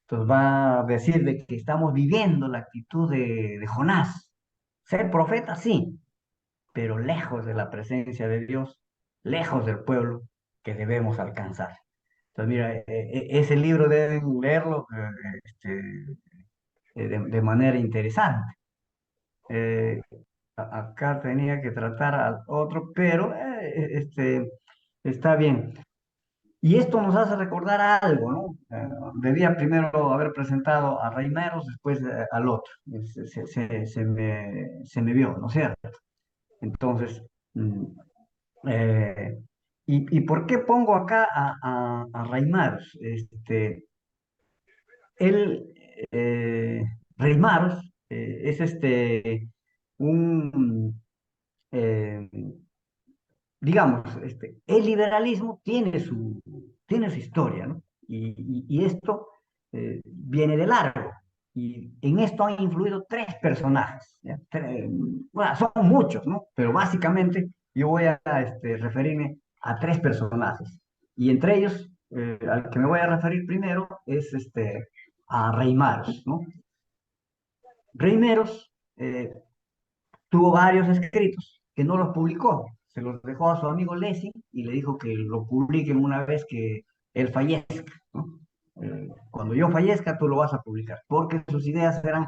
Entonces va a decir de que estamos viviendo la actitud de Jonás. Ser profeta, sí, pero lejos de la presencia de Dios, lejos del pueblo que debemos alcanzar. Entonces, mira, ese libro deben leerlo de manera interesante. Eh, Acá tenía que tratar al otro, pero está bien. Y esto nos hace recordar algo, ¿no? Debía primero haber presentado a Reimeros, después al otro. Se me vio, ¿no es cierto? Entonces, mm, eh, y por qué pongo acá a Reimeros? Él, Reimeros, es un, eh, digamos, el liberalismo tiene su historia, ¿no? Y esto viene de largo. Y en esto han influido tres personajes, ¿ya? Bueno, son muchos, ¿no? Pero básicamente yo voy a referirme a tres personajes. Y entre ellos, al que me voy a referir primero es a Reimaros, ¿no? Reimeros tuvo varios escritos que no los publicó, se los dejó a su amigo Lessing y le dijo que lo publiquen una vez que él fallezca, ¿no? Cuando yo fallezca, tú lo vas a publicar, porque sus ideas eran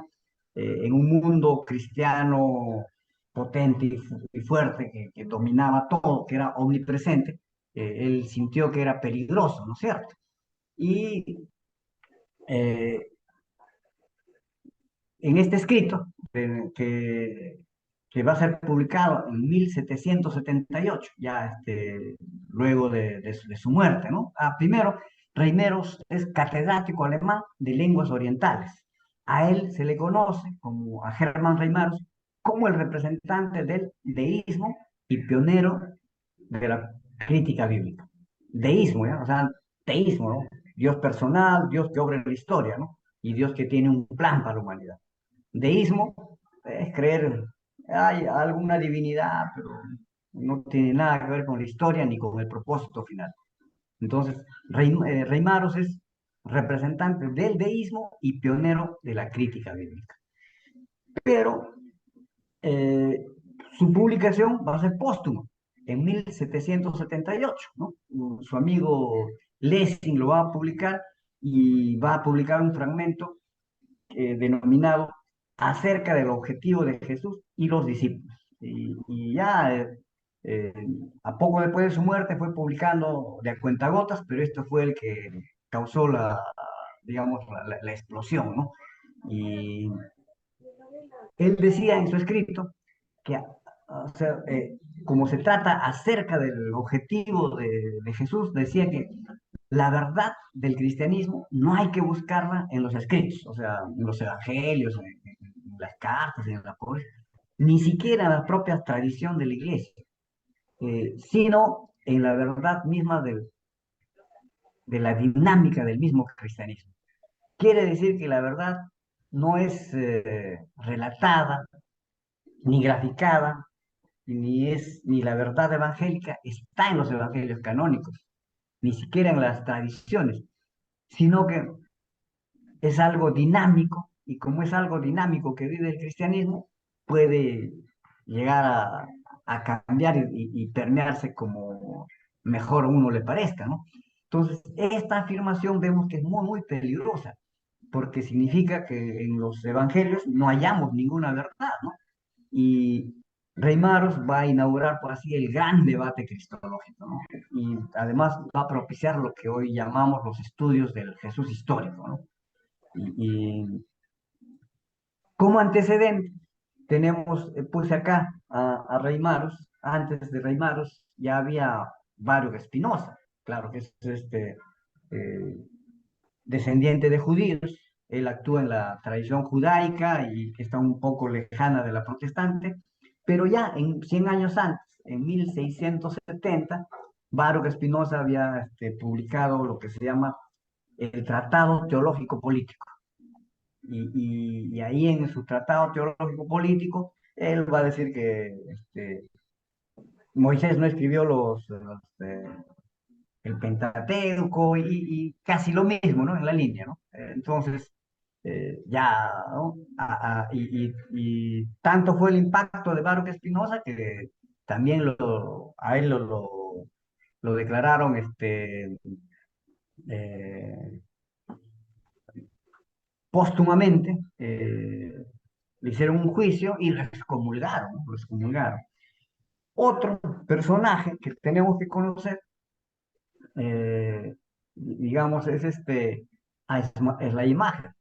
en un mundo cristiano potente y fuerte que dominaba todo, que era omnipresente, él sintió que era peligroso, ¿no es cierto? Y eh, en este escrito, que va a ser publicado en 1778, ya luego de su muerte, ¿no? Primero, Reimeros es catedrático alemán de lenguas orientales. A él se le conoce, como a Hermann Reimeros, como el representante del deísmo y pionero de la crítica bíblica. Deísmo, ¿ya? O sea, teísmo, ¿no? Dios personal, Dios que obra en la historia, ¿no? Y Dios que tiene un plan para la humanidad. Deísmo es creer, hay alguna divinidad, pero no tiene nada que ver con la historia ni con el propósito final. Entonces, Reimaros es representante del deísmo y pionero de la crítica bíblica. Pero eh, su publicación va a ser póstuma, en 1778, ¿no? Su amigo Lessing lo va a publicar y va a publicar un fragmento denominado acerca del objetivo de Jesús y los discípulos. Y ya eh, a poco después de su muerte fue publicando de a cuentagotas, pero esto fue el que causó digamos, la explosión, ¿no? Y él decía en su escrito que, o sea, como se trata acerca del objetivo de Jesús, decía que la verdad del cristianismo no hay que buscarla en los escritos, o sea, en los evangelios, en las cartas, en la poesía, ni siquiera en la propia tradición de la iglesia, sino en la verdad misma de la dinámica del mismo cristianismo. Quiere decir que la verdad no es relatada, ni graficada, ni la verdad evangélica está en los evangelios canónicos, ni siquiera en las tradiciones, sino que es algo dinámico y como es algo dinámico que vive el cristianismo, puede llegar a cambiar y permearse como mejor a uno le parezca, ¿no? Entonces, esta afirmación vemos que es muy, muy peligrosa, porque significa que en los evangelios no hallamos ninguna verdad, ¿no? Y Rey Maros va a inaugurar, por así, el gran debate cristológico, ¿no? Y además va a propiciar lo que hoy llamamos los estudios del Jesús histórico, ¿no? Y como antecedente, tenemos, puse acá a Rey Maros. Antes de Rey Maros ya había Baruch Espinosa, claro que es eh, descendiente de judíos. Él actúa en la tradición judaica y que está un poco lejana de la protestante, pero ya en 100 años antes, en 1670, Baruch Espinosa había publicado lo que se llama el Tratado Teológico Político. Y ahí en su tratado teológico político, él va a decir que Moisés no escribió el Pentateuco y casi lo mismo, ¿no? En la línea, ¿no? Entonces, ya, ¿no? Y tanto fue el impacto de Baruch Espinosa que también a él lo declararon eh, póstumamente, le hicieron un juicio y lo excomulgaron, ¿no? Lo excomulgaron. Otro personaje que tenemos que conocer, digamos, es la imagen.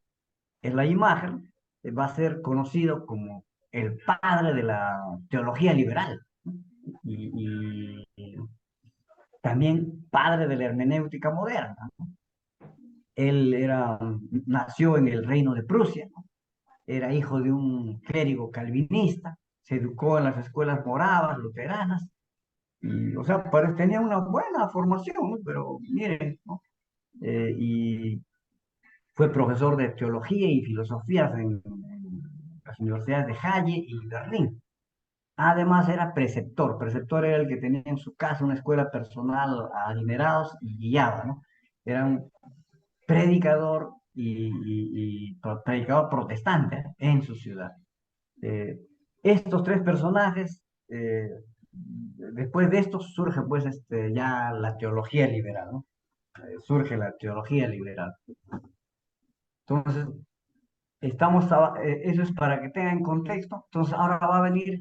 Es la imagen, va a ser conocido como el padre de la teología liberal, ¿no? Y también padre de la hermenéutica moderna, ¿no? Él nació en el reino de Prusia, ¿no? Era hijo de un clérigo calvinista, se educó en las escuelas moravas, luteranas, y, o sea, tenía una buena formación, ¿no? Pero miren, ¿no? Y fue profesor de teología y filosofía en las universidades de Halle y Berlín. Además era preceptor. Preceptor era el que tenía en su casa una escuela personal a adinerados y guiaba, ¿no? Era un predicador predicador protestante en su ciudad. Eh, Estos tres personajes, después de estos surge pues ya la teología liberal, ¿no? Surge la teología liberal. Entonces, eso es para que tengan contexto. Entonces, ahora va a venir,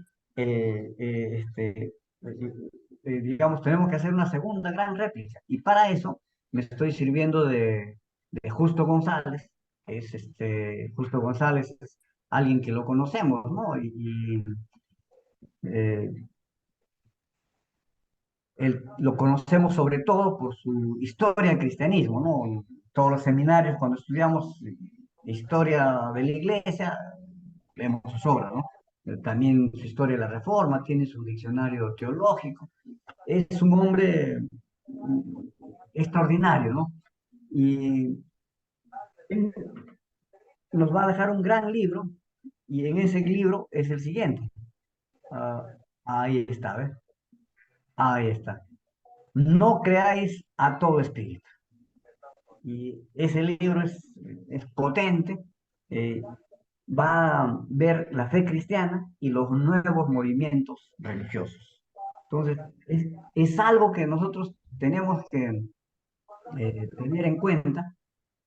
digamos, tenemos que hacer una segunda gran réplica. Y para eso me estoy sirviendo de Justo González, que es Justo González es alguien que lo conocemos, ¿no? Eh, lo conocemos sobre todo por su historia en cristianismo, ¿no? En todos los seminarios, cuando estudiamos historia de la iglesia, leemos sus obras, ¿no? También su historia de la Reforma, tiene su diccionario teológico. Es un hombre extraordinario, ¿no? Y él nos va a dejar un gran libro, y en ese libro es el siguiente. Ah, ahí está, ¿ves? Ahí está. No creáis a todo espíritu. Y ese libro es potente, eh, va a ver la fe cristiana y los nuevos movimientos religiosos. Entonces, es algo que nosotros tenemos que tener en cuenta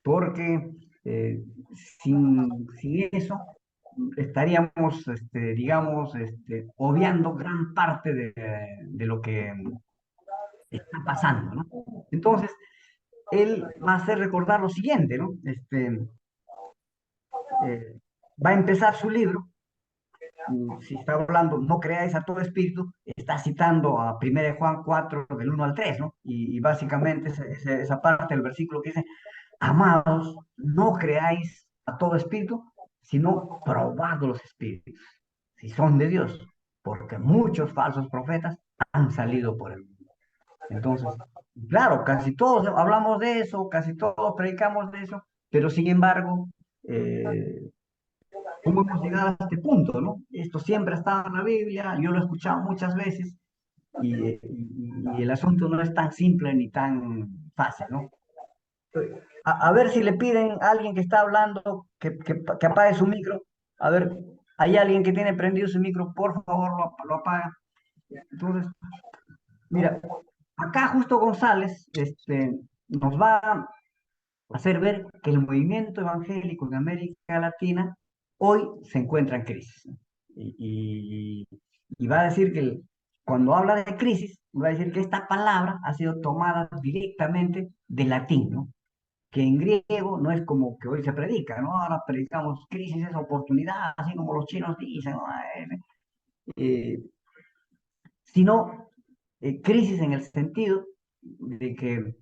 porque eh, sin eso estaríamos, digamos, obviando gran parte de lo que está pasando, ¿no? Entonces, él va a hacer recordar lo siguiente, ¿no? Eh, Va a empezar su libro, si está hablando, no creáis a todo espíritu, está citando a 1 Juan 4, del 1 al 3, ¿no? Y básicamente esa parte del versículo que dice, amados, no creáis a todo espíritu, sino probad los espíritus, si son de Dios, porque muchos falsos profetas han salido por el mundo. Entonces, claro, casi todos hablamos de eso, casi todos predicamos de eso, pero sin embargo, eh, ¿cómo hemos llegado a este punto, no? Esto siempre ha estado en la Biblia, yo lo he escuchado muchas veces y el asunto no es tan simple ni tan fácil, ¿no? A ver si le piden a alguien que está hablando que apague su micro. A ver, hay alguien que tiene prendido su micro, por favor, lo apaga. Entonces, mira, acá Justo González nos va a hacer ver que el movimiento evangélico en América Latina hoy se encuentra en crisis, ¿no? Y va a decir que cuando habla de crisis, va a decir que esta palabra ha sido tomada directamente del latín, ¿no? Que en griego no es como que hoy se predica, ¿no? Ahora predicamos crisis es oportunidad, así como los chinos dicen, ¿no? Eh, Sino crisis en el sentido de que,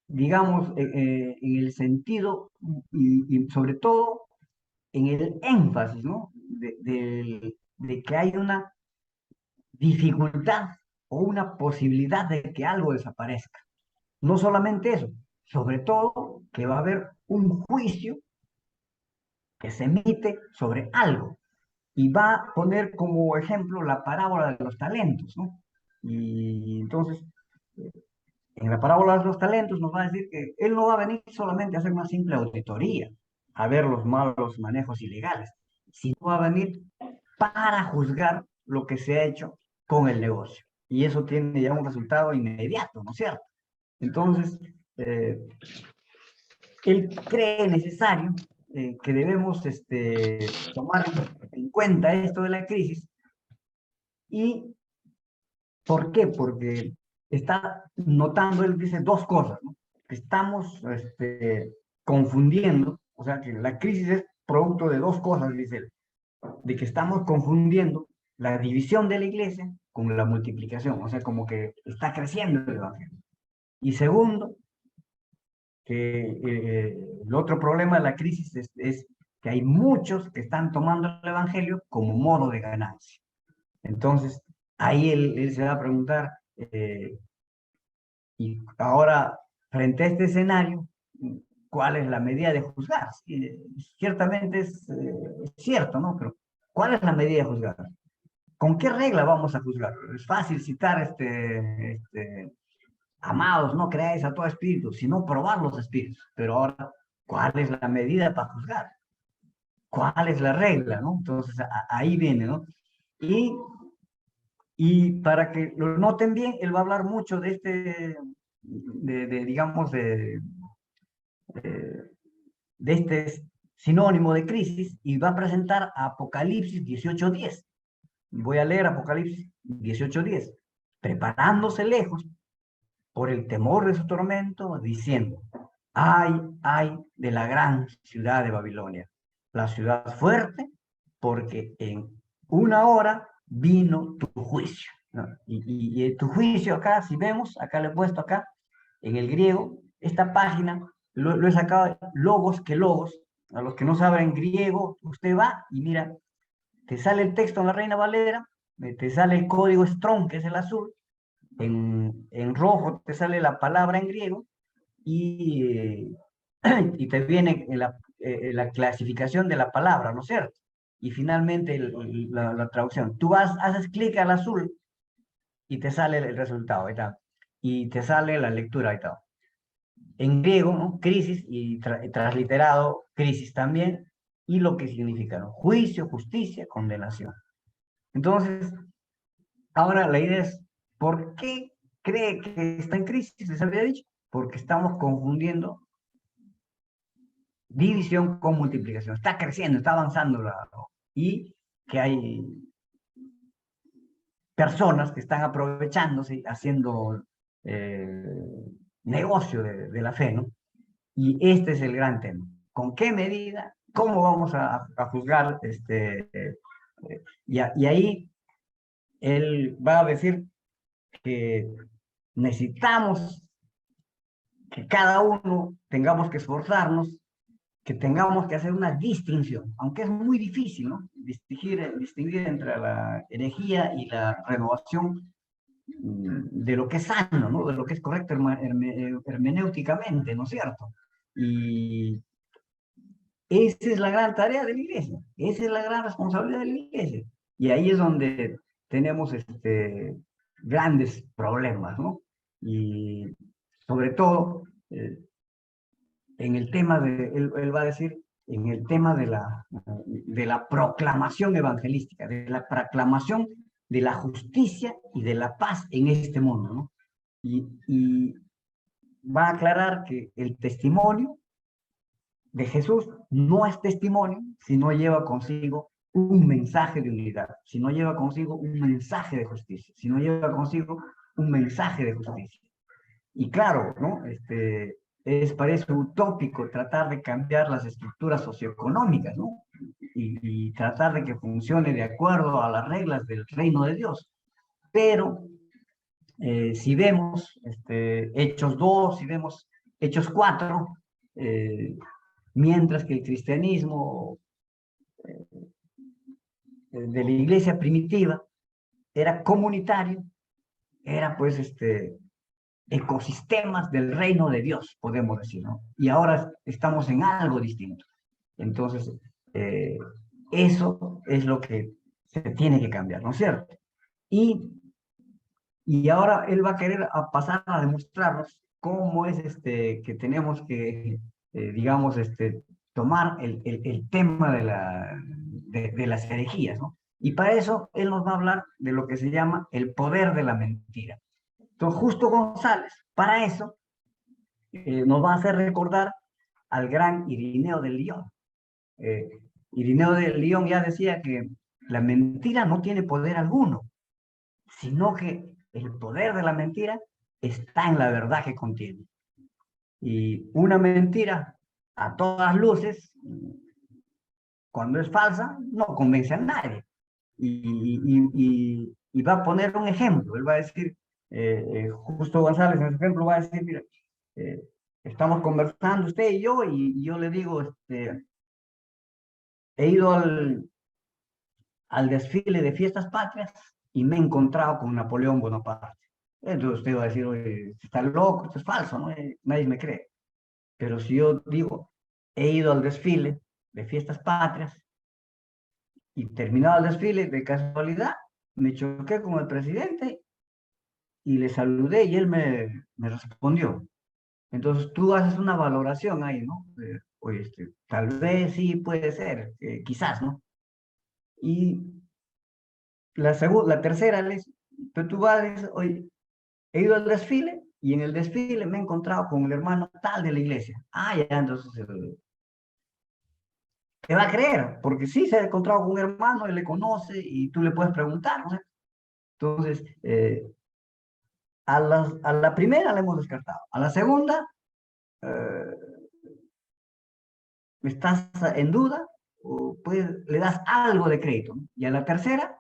digamos, en el sentido y sobre todo en el énfasis, ¿no? De que hay una dificultad o una posibilidad de que algo desaparezca. No solamente eso, sobre todo que va a haber un juicio que se emite sobre algo y va a poner como ejemplo la parábola de los talentos, ¿no? Y entonces, en la parábola de los talentos nos va a decir que él no va a venir solamente a hacer una simple auditoría, a ver los malos manejos ilegales, sino va a venir para juzgar lo que se ha hecho con el negocio. Y eso tiene ya un resultado inmediato, ¿no es cierto? Entonces, él cree necesario que debemos tomar en cuenta esto de la crisis. ¿Y por qué? Porque está notando, él dice dos cosas, ¿no? Que estamos confundiendo, o sea, que la crisis es producto de dos cosas, dice él, de que estamos confundiendo la división de la iglesia con la multiplicación, o sea, como que está creciendo el evangelio. Y segundo, que el otro problema de la crisis es que hay muchos que están tomando el evangelio como modo de ganancia. Entonces, ahí él se va a preguntar, y ahora, frente a este escenario, ¿cuál es la medida de juzgar? Ciertamente es cierto, ¿no? Pero ¿cuál es la medida de juzgar? ¿Con qué regla vamos a juzgar? Es fácil citar amados, no creáis a todo espíritu, sino probar los espíritus. Pero ahora, ¿cuál es la medida para juzgar? ¿Cuál es la regla, no? Entonces, ahí viene, ¿no? Y para que lo noten bien, él va a hablar mucho digamos, de este sinónimo de crisis y va a presentar Apocalipsis 18:10. Voy a leer Apocalipsis 18:10. Preparándose lejos por el temor de su tormento, diciendo, ay de la gran ciudad de Babilonia, la ciudad fuerte, porque en una hora vino tu juicio, ¿no? Y tu juicio acá, si vemos, acá le he puesto acá, en el griego, esta página, lo he sacado logos que logos, a los que no saben griego, usted va y mira, te sale el texto en la Reina Valera, te sale el código Strong, que es el azul, en rojo te sale la palabra en griego y, y te viene la clasificación de la palabra, ¿no es cierto? Y finalmente la traducción. Tú haces clic al azul y te sale el resultado, ahí está. Y te sale la lectura, ahí está. En griego, ¿no? Crisis y transliterado, crisis también, y lo que significa, ¿no? Juicio, justicia, condenación. Entonces, ahora la idea es, ¿por qué cree que está en crisis? Les había dicho, porque estamos confundiendo división con multiplicación. Está creciendo, está avanzando y que hay personas que están aprovechándose, haciendo negocio de la fe, ¿no? Y este es el gran tema. ¿Con qué medida? ¿Cómo vamos a juzgar? Y ahí él va a decir que necesitamos que cada uno tengamos que esforzarnos, que tengamos que hacer una distinción, aunque es muy difícil, ¿no? Distinguir entre la herejía y la renovación de lo que es sano, ¿no? De lo que es correcto hermenéuticamente, ¿no es cierto? Y esa es la gran tarea de la iglesia, esa es la gran responsabilidad de la iglesia. Y ahí es donde tenemos grandes problemas, ¿no? Y sobre todo, en el tema él va a decir, en el tema de la proclamación evangelística, de la proclamación de la justicia y de la paz en este mundo, ¿no? Y va a aclarar que el testimonio de Jesús no es testimonio si no lleva consigo un mensaje de unidad, si no lleva consigo un mensaje de justicia, si no lleva consigo un mensaje de justicia. Y claro, ¿no? Parece utópico tratar de cambiar las estructuras socioeconómicas, ¿no? Y tratar de que funcione de acuerdo a las reglas del reino de Dios. Pero si vemos Hechos 2, si vemos Hechos 4, mientras que el cristianismo de la iglesia primitiva era comunitario, era pues ecosistemas del reino de Dios, podemos decir, ¿no? Y ahora estamos en algo distinto. Entonces, eso es lo que se tiene que cambiar, ¿no es cierto? Y ahora él va a querer pasar a demostrarnos cómo es que tenemos que, digamos, tomar el tema de las herejías, ¿no? Y para eso él nos va a hablar de lo que se llama el poder de la mentira. Entonces, Justo González, para eso, nos va a hacer recordar al gran Irineo de León. Irineo de León ya decía que la mentira no tiene poder alguno, sino que el poder de la mentira está en la verdad que contiene. Y una mentira, a todas luces, cuando es falsa, no convence a nadie. Y va a poner un ejemplo. Él va a decir, Justo González en ese ejemplo va a decir, mira, estamos conversando usted y yo le digo, he ido al desfile de fiestas patrias y me he encontrado con Napoleón Bonaparte. Entonces usted va a decir, oye, está loco, esto es falso, ¿no? Nadie me cree. Pero si yo digo, he ido al desfile de fiestas patrias y terminado el desfile, de casualidad, me choqué con el presidente y le saludé y él me respondió. Entonces tú haces una valoración ahí, ¿no? Oye, tal vez sí puede ser, quizás, ¿no? Y la tercera, pero tú vas a decir, oye, he ido al desfile y en el desfile me he encontrado con el hermano tal de la iglesia. Ah, ya, entonces te va a creer, porque sí se ha encontrado con un hermano, él le conoce y tú le puedes preguntar, ¿no? Entonces, a la primera la hemos descartado. A la segunda, estás en duda o le das algo de crédito, ¿no? Y a la tercera,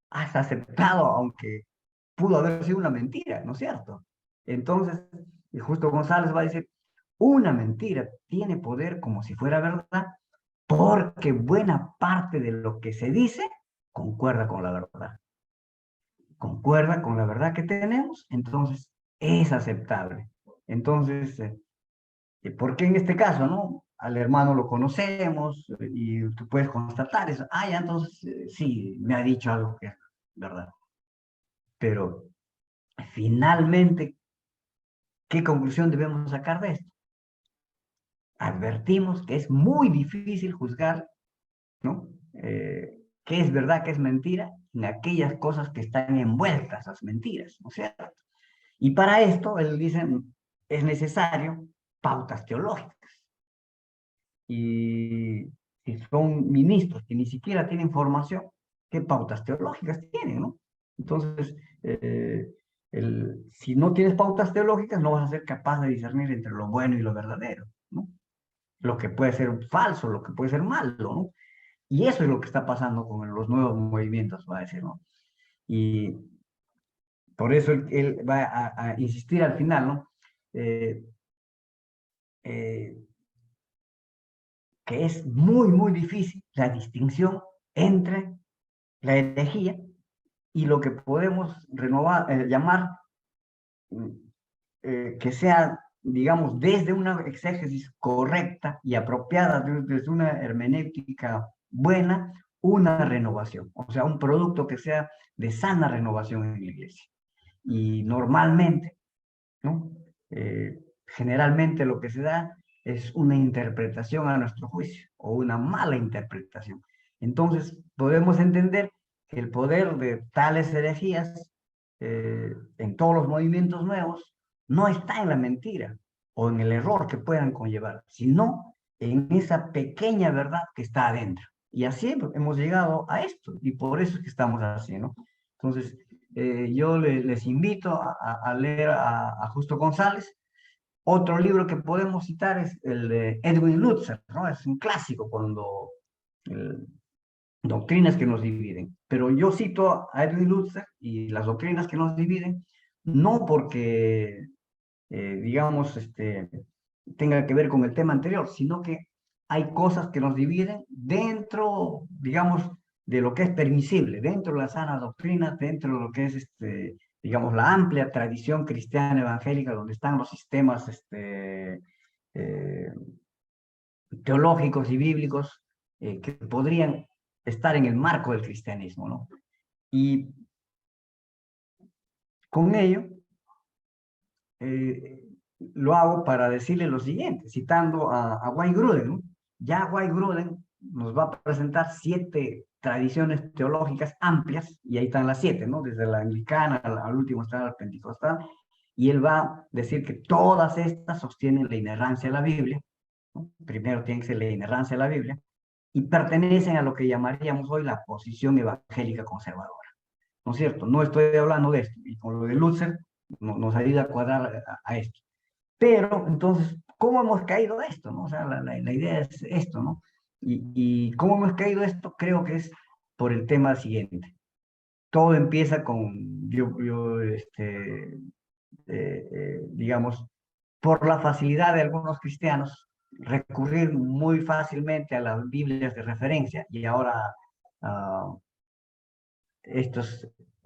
has aceptado, aunque pudo haber sido una mentira, ¿no es cierto? Entonces, y Justo González va a decir, una mentira tiene poder como si fuera verdad, porque buena parte de lo que se dice concuerda con la verdad. Concuerda con la verdad que tenemos, entonces es aceptable. Entonces, ¿por qué en este caso, no? Al hermano lo conocemos y tú puedes constatar eso. Ah, ya, entonces sí, me ha dicho algo que es verdad. Pero finalmente, ¿qué conclusión debemos sacar de esto? Advertimos que es muy difícil juzgar, ¿no? Qué es verdad, qué es mentira, en aquellas cosas que están envueltas, las mentiras, ¿no es cierto? Y para esto, él dice, es necesario pautas teológicas. Y si son ministros que ni siquiera tienen formación, ¿qué pautas teológicas tienen, no? Entonces, si no tienes pautas teológicas, no vas a ser capaz de discernir entre lo bueno y lo verdadero, ¿no? Lo que puede ser falso, lo que puede ser malo, ¿no? Y eso es lo que está pasando con los nuevos movimientos, va a decir, ¿no? Y por eso él va a insistir al final, ¿no? Eh, eh, que es muy, muy difícil la distinción entre la herejía y lo que podemos llamar que sea, digamos, desde una exégesis correcta y apropiada, desde una hermenéutica buena, una renovación, o sea, un producto que sea de sana renovación en la iglesia. Y normalmente, ¿no? Generalmente lo que se da es una interpretación a nuestro juicio o una mala interpretación. Entonces, podemos entender que el poder de tales herejías en todos los movimientos nuevos no está en la mentira o en el error que puedan conllevar, sino en esa pequeña verdad que está adentro. Y así hemos llegado a esto, y por eso es que estamos así, ¿no? Entonces, yo les invito a leer a Justo González. Otro libro que podemos citar es el de Edwin Lutzer, ¿no? Es un clásico cuando doctrinas que nos dividen. Pero yo cito a Edwin Lutzer y las doctrinas que nos dividen, no porque, digamos, tenga que ver con el tema anterior, sino que hay cosas que nos dividen dentro, digamos, de lo que es permisible, dentro de la sana doctrina, dentro de lo que es, digamos, la amplia tradición cristiana evangélica, donde están los sistemas teológicos y bíblicos que podrían estar en el marco del cristianismo, ¿no? Y con ello lo hago para decirle lo siguiente, citando a Wayne Grudem, ¿no? Ya Wayne Grudem nos va a presentar 7 tradiciones teológicas amplias, y ahí están las 7, ¿no? Desde la anglicana al último estado del pentecostal, y él va a decir que todas estas sostienen la inerrancia de la Biblia, ¿no? Primero tiene que ser la inerrancia de la Biblia, y pertenecen a lo que llamaríamos hoy la posición evangélica conservadora, ¿no es cierto? No estoy hablando de esto, y con lo de Lutzer nos ayuda a cuadrar a esto. Pero, entonces, ¿cómo hemos caído a esto, no? O sea, la idea es esto, ¿no? Y cómo hemos caído a esto, creo que es por el tema siguiente. Todo empieza con, digamos, por la facilidad de algunos cristianos, recurrir muy fácilmente a las Biblias de referencia. Y ahora,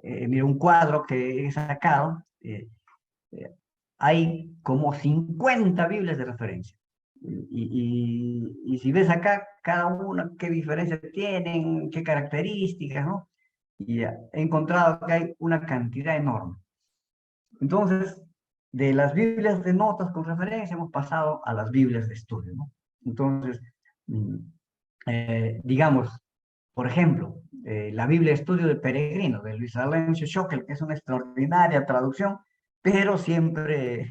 mira, un cuadro que he sacado, hay como 50 Biblias de referencia. Y si ves acá, cada una, qué diferencias tienen, qué características, ¿no? Y he encontrado que hay una cantidad enorme. Entonces, de las Biblias de notas con referencia hemos pasado a las Biblias de estudio, ¿no? Entonces, digamos, por ejemplo, la Biblia de Estudio del Peregrino, de Luis Alencio Schockel, que es una extraordinaria traducción, pero siempre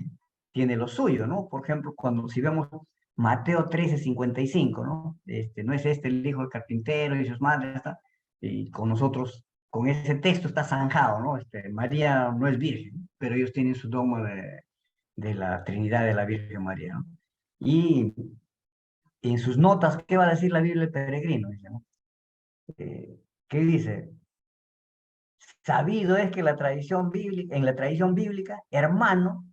tiene lo suyo, ¿no? Por ejemplo, si vemos Mateo 13:55, ¿no? No es el hijo del carpintero y sus madres, ¿está? Y con nosotros, con ese texto está zanjado, ¿no? María no es virgen, pero ellos tienen su dogma de la Trinidad de la Virgen María, ¿no? Y en sus notas, ¿qué va a decir la Biblia del Peregrino? Dice, ¿no? ¿Qué dice? Sabido es que en la tradición bíblica, hermano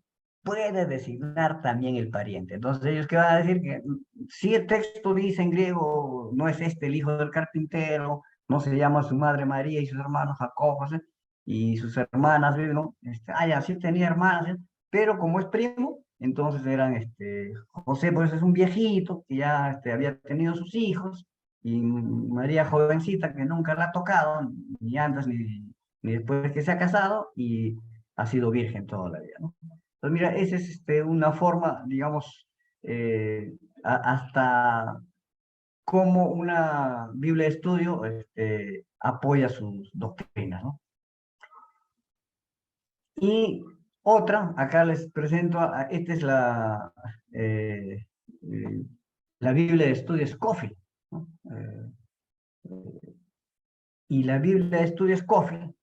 puede designar también el pariente. Entonces ellos que van a decir que si el texto dice en griego, no es el hijo del carpintero, no se llama su madre María y sus hermanos Jacob, José, y sus hermanas, ¿no? Ya sí tenía hermanas, ¿sí? Pero como es primo, entonces eran, José pues es un viejito que ya había tenido sus hijos, y María jovencita que nunca la ha tocado, ni antes ni después que se ha casado, y ha sido virgen toda la vida, ¿no? Entonces, mira, esa es una forma, digamos, hasta cómo una Biblia de estudio apoya sus doctrinas, ¿no? Y otra, acá les presento, esta es la Biblia de estudio Scofield, ¿no? Y la Biblia de estudio Scofield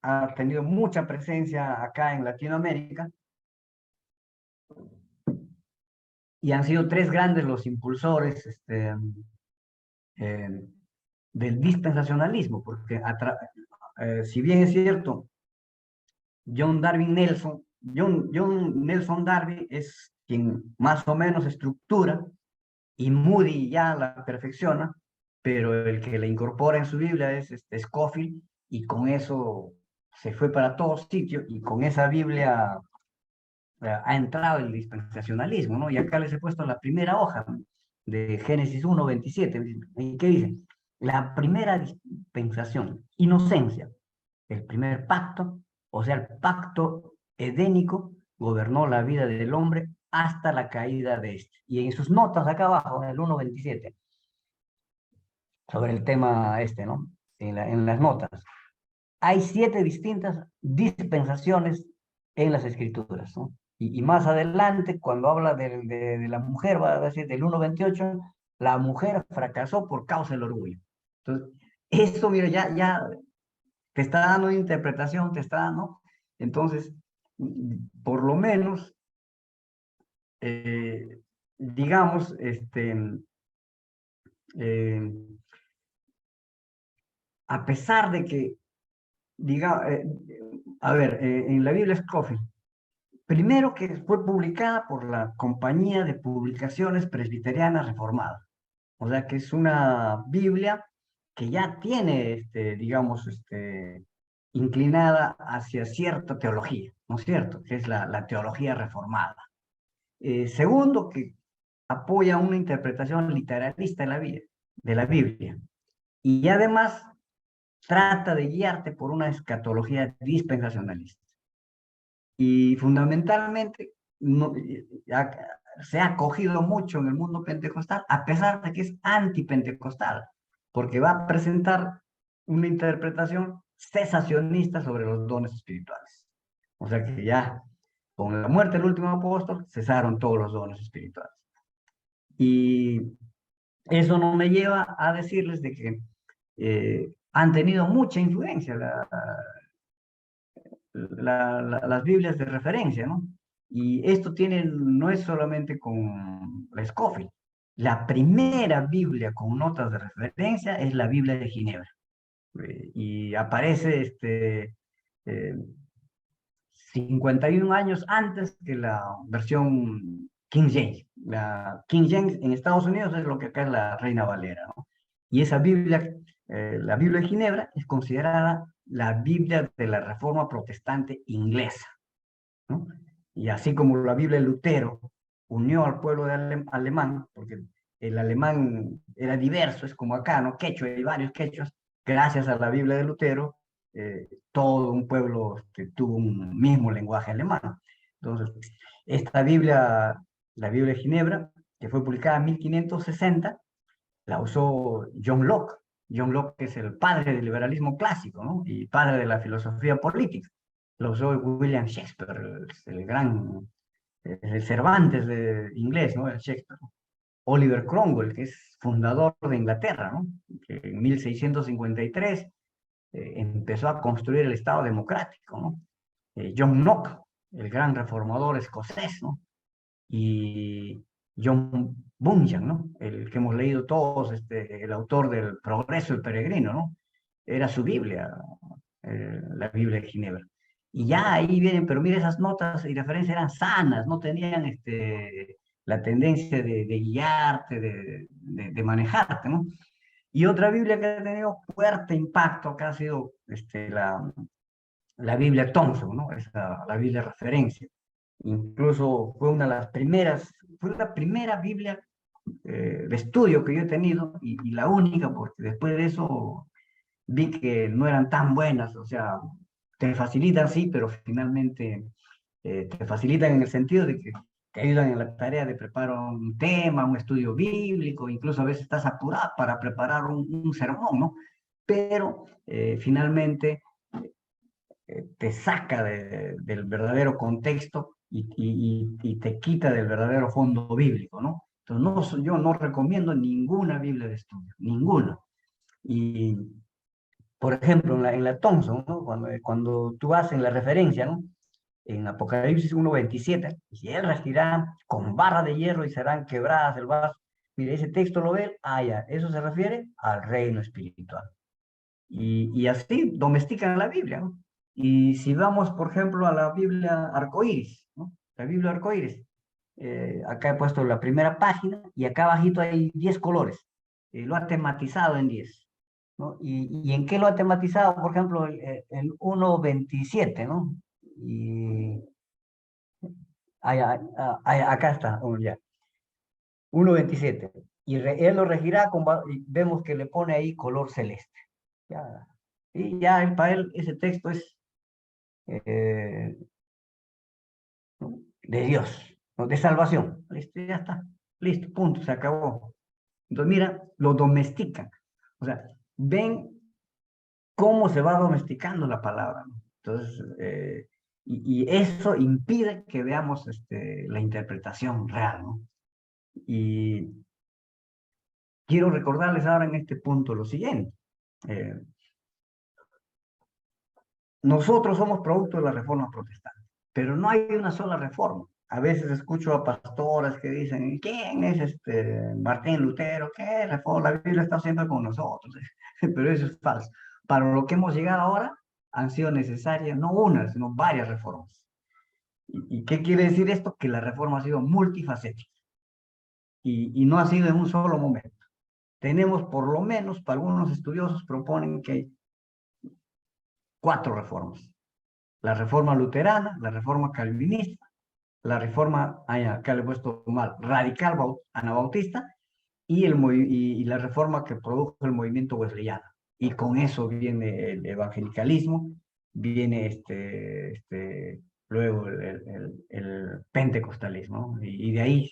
ha tenido mucha presencia acá en Latinoamérica, y han sido 3 grandes los impulsores del dispensacionalismo, porque si bien es cierto, John Nelson Darby es quien más o menos estructura, y Moody ya la perfecciona, pero el que le incorpora en su Biblia es Scofield, y con eso se fue para todos sitios, y con esa Biblia ha entrado el dispensacionalismo, ¿no? Y acá les he puesto la primera hoja de Génesis 1:27. ¿Y qué dice? La primera dispensación, inocencia, el primer pacto, o sea, el pacto edénico, gobernó la vida del hombre hasta la caída de este. Y en sus notas acá abajo, en el 1:27, sobre el tema ¿no? en las notas. Hay 7 distintas dispensaciones en las escrituras, ¿no? Y más adelante, cuando habla de la mujer, va a decir del 1:28, la mujer fracasó por causa del orgullo. Entonces, eso, mira, ya te está dando una interpretación, te está dando. Entonces, por lo menos, digamos, a pesar de que, diga, a ver, en la Biblia Scofield, primero que fue publicada por la Compañía de Publicaciones Presbiterianas Reformadas. O sea que es una Biblia que ya tiene, digamos, inclinada hacia cierta teología, ¿no es cierto? Que es la teología reformada. Segundo, que apoya una interpretación literalista de la Biblia. Y además trata de guiarte por una escatología dispensacionalista. Y fundamentalmente se ha acogido mucho en el mundo pentecostal, a pesar de que es antipentecostal, porque va a presentar una interpretación cesacionista sobre los dones espirituales. O sea que ya con la muerte del último apóstol cesaron todos los dones espirituales. Y eso no me lleva a decirles de que han tenido mucha influencia las Biblias de referencia, ¿no? Y esto no es solamente con la Scofield. La primera Biblia con notas de referencia es la Biblia de Ginebra. Y aparece 51 años antes que la versión King James. La King James en Estados Unidos es lo que acá es la Reina Valera, ¿no? Y esa Biblia, la Biblia de Ginebra, es considerada la Biblia de la Reforma Protestante inglesa, ¿no? Y así como la Biblia de Lutero unió al pueblo alemán, porque el alemán era diverso, es como acá, ¿no? Quechua, hay varios quechuas. Gracias a la Biblia de Lutero, todo un pueblo tuvo un mismo lenguaje alemán. Entonces, esta Biblia, la Biblia de Ginebra, que fue publicada en 1560, la usó John Locke. John Locke es el padre del liberalismo clásico, ¿no? Y padre de la filosofía política. La usó William Shakespeare, el gran, el Cervantes de inglés, ¿no? El Shakespeare. Oliver Cromwell, que es fundador de Inglaterra, ¿no? Que en 1653 empezó a construir el Estado democrático, ¿no? John Locke, el gran reformador escocés, ¿no? Y John Bunyan, ¿no? El que hemos leído todos, el autor del Progreso del Peregrino, ¿no? Era su Biblia, la Biblia de Ginebra. Y ya ahí vienen, pero mire, esas notas y referencias eran sanas, no tenían la tendencia de guiarte, de manejarte, ¿no? Y otra Biblia que ha tenido fuerte impacto acá ha sido la Biblia Thompson, ¿no? La Biblia de referencia. Incluso fue una de las primeras, fue la primera Biblia de estudio que yo he tenido y la única, porque después de eso vi que no eran tan buenas, o sea, te facilitan sí, pero finalmente te facilitan en el sentido de que te ayudan en la tarea de preparar un tema, un estudio bíblico, incluso a veces estás apurado para preparar un sermón, ¿no? Pero finalmente te saca del verdadero contexto y te quita del verdadero fondo bíblico, ¿no? Entonces, yo no recomiendo ninguna Biblia de estudio, ninguna. Y, por ejemplo, en la Thompson, ¿no? Cuando tú haces la referencia, ¿no? En Apocalipsis 1:27, y él regirá con barra de hierro y serán quebradas el vaso. Mire, ese texto lo ve, ya, eso se refiere al reino espiritual. Y así domestican la Biblia, ¿no? Y si vamos, por ejemplo, a la Biblia arcoíris, ¿no? La Biblia arcoíris, acá he puesto la primera página y acá abajito hay 10 colores. Lo ha tematizado en 10, ¿no? ¿Y en qué lo ha tematizado? Por ejemplo, el 1:27, ¿no? Y acá está, ya. 1:27. Y él lo regirá y vemos que le pone ahí color celeste. Ya. Y ya para él ese texto es de Dios, ¿no? De salvación. Listo, ya está. Listo, punto, se acabó. Entonces, mira, lo domestican. O sea, ven cómo se va domesticando la palabra, ¿no? Entonces, y eso impide que veamos la interpretación real, ¿no? Y quiero recordarles ahora en este punto lo siguiente. Nosotros somos producto de la Reforma Protestante, pero no hay una sola reforma. A veces escucho a pastoras que dicen, ¿quién es Martín Lutero? ¿Qué reforma? La Biblia está siempre con nosotros. Pero eso es falso. Para lo que hemos llegado ahora, han sido necesarias no una, sino varias reformas. ¿Y qué quiere decir esto? Que la reforma ha sido multifacética y no ha sido en un solo momento. Tenemos por lo menos, para algunos estudiosos proponen que hay 4 reformas. La reforma luterana, la reforma calvinista, la reforma, acá le he puesto mal, radical anabautista, y la reforma que produjo el movimiento wesleyano. Y con eso viene el evangelicalismo, viene luego el pentecostalismo, ¿no? Y de ahí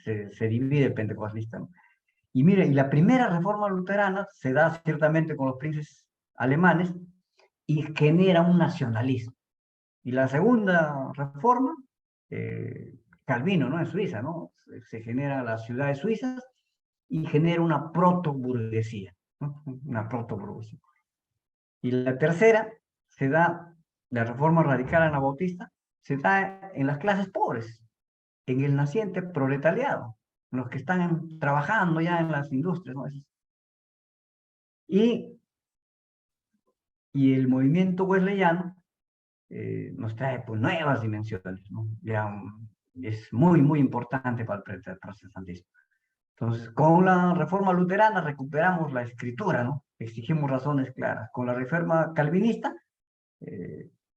se divide el pentecostalismo. Y mire, y la primera reforma luterana se da ciertamente con los príncipes alemanes y genera un nacionalismo. Y la segunda reforma, Calvino, ¿no? En Suiza, ¿no? Se genera las ciudades suizas y genera una protoburguesía, ¿no? Una protoburguesía. Y la tercera se da, la reforma radical anabautista, se da en las clases pobres, en el naciente proletariado, en los que están trabajando ya en las industrias, ¿no? Y el movimiento wesleyano nos trae pues nuevas dimensiones, ¿no? Ya es muy, muy importante para el protestantismo. Entonces, con la reforma luterana recuperamos la escritura, ¿no? Exigimos razones claras. Con la reforma calvinista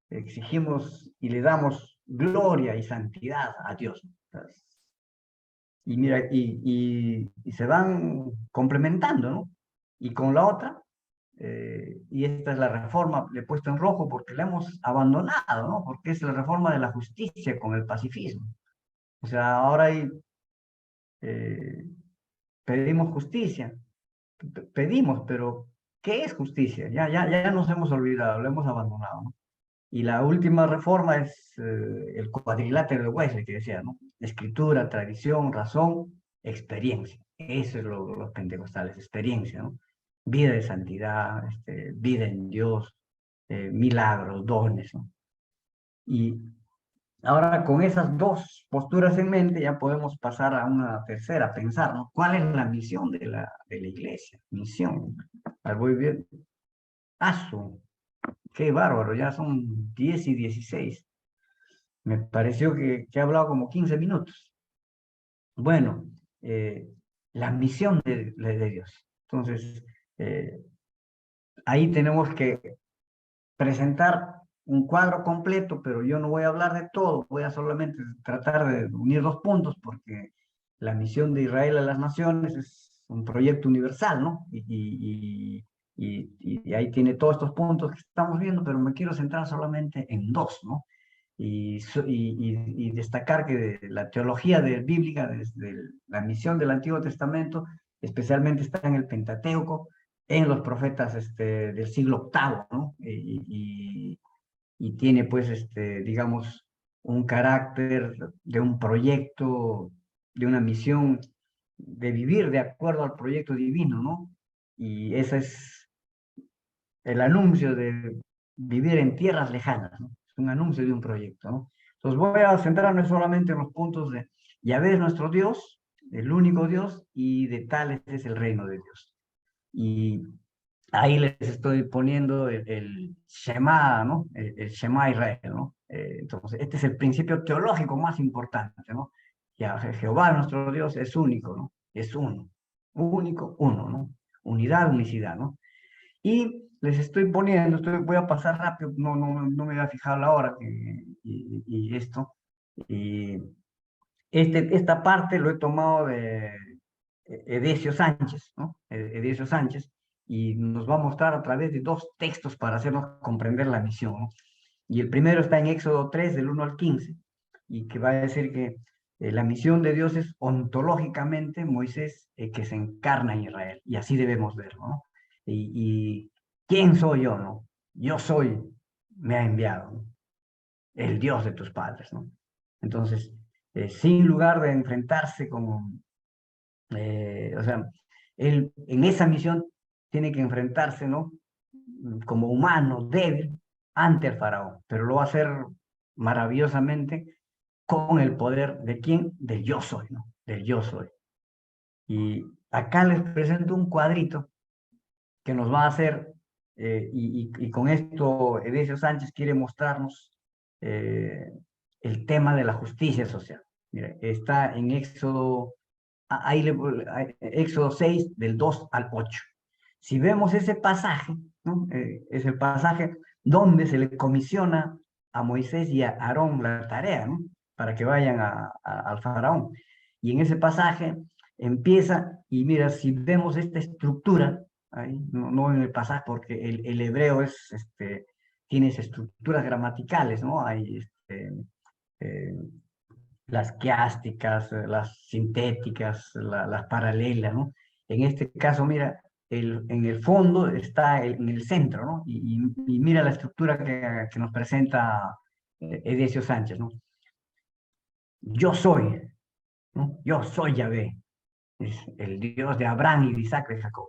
exigimos y le damos gloria y santidad a Dios. Entonces, y mira, y se van complementando, ¿no? Y con la otra, y esta es la reforma, le he puesto en rojo porque la hemos abandonado, ¿no? Porque es la reforma de la justicia con el pacifismo. O sea, ahora hay, pedimos justicia, pedimos, pero ¿qué es justicia? Ya nos hemos olvidado, lo hemos abandonado, ¿no? Y la última reforma es el cuadrilátero de Wesley, que decía, ¿no? Escritura, tradición, razón, experiencia. Eso es los pentecostales, experiencia, ¿no? Vida de santidad, vida en Dios, milagros, dones, ¿no? Y ahora con esas dos posturas en mente ya podemos pasar a una tercera, pensar, ¿no? ¿Cuál es la misión de la iglesia? Misión. Voy bien. Asu, qué bárbaro, ya son 10:16. Me pareció que he hablado como 15 minutos. Bueno, la misión de Dios. Entonces, ahí tenemos que presentar un cuadro completo, pero yo no voy a hablar de todo, voy a solamente tratar de unir 2 puntos, porque la misión de Israel a las naciones es un proyecto universal, ¿no? Y ahí tiene todos estos puntos que estamos viendo, pero me quiero centrar solamente en 2, ¿no? Y destacar que la teología bíblica, desde la misión del Antiguo Testamento, especialmente está en el Pentateuco, en los profetas del siglo VIII, ¿no? Y tiene, pues, digamos, un carácter de un proyecto, de una misión, de vivir de acuerdo al proyecto divino, ¿no? Y ese es el anuncio de vivir en tierras lejanas, ¿no? Es un anuncio de un proyecto, ¿no? Entonces voy a centrarme solamente en los puntos de Yahvé es nuestro Dios, el único Dios, y de tales es el reino de Dios. Y ahí les estoy poniendo el Shema, ¿no? El Shema Israel, ¿no? Entonces, este es el principio teológico más importante, ¿no? Jehová nuestro Dios es único, ¿no? Es uno, único, uno, ¿no? Unidad, unicidad, ¿no? Y les estoy poniendo, voy a pasar rápido, no me voy a fijar la hora y esto. Y esta parte lo he tomado de Edesio Sánchez, ¿no? Edesio Sánchez, y nos va a mostrar a través de 2 textos para hacernos comprender la misión, ¿no? Y el primero está en Éxodo 3, del 1 al 15, y que va a decir que la misión de Dios es ontológicamente Moisés que se encarna en Israel, y así debemos verlo, ¿no? Y ¿quién soy yo, no? Yo soy, me ha enviado, ¿no? El Dios de tus padres, ¿no? Entonces, sin lugar de enfrentarse con, o sea, él en esa misión tiene que enfrentarse, ¿no? Como humano, débil, ante el faraón, pero lo va a hacer maravillosamente con el poder de quién, del yo soy, ¿no? Del yo soy. Y acá les presento un cuadrito que nos va a hacer, y con esto Edesio Sánchez quiere mostrarnos eh, el tema de la justicia social. Mire, está en Éxodo, Éxodo 6, del 2 al 8. Si vemos ese pasaje, ¿no? Es el pasaje donde se le comisiona a Moisés y a Aarón la tarea, ¿no? Para que vayan al faraón. Y en ese pasaje empieza, y mira, si vemos esta estructura, ahí, no en el pasaje, porque el hebreo tiene estructuras gramaticales, ¿no? Hay eh, las quiásticas, las sintéticas, las paralelas, ¿no? En este caso, mira, en el fondo está en el centro, ¿no? Y mira la estructura que nos presenta Edesio Sánchez, ¿no? Yo soy, ¿no? Yo soy Yahvé, es el Dios de Abraham y de Isaac y de Jacob.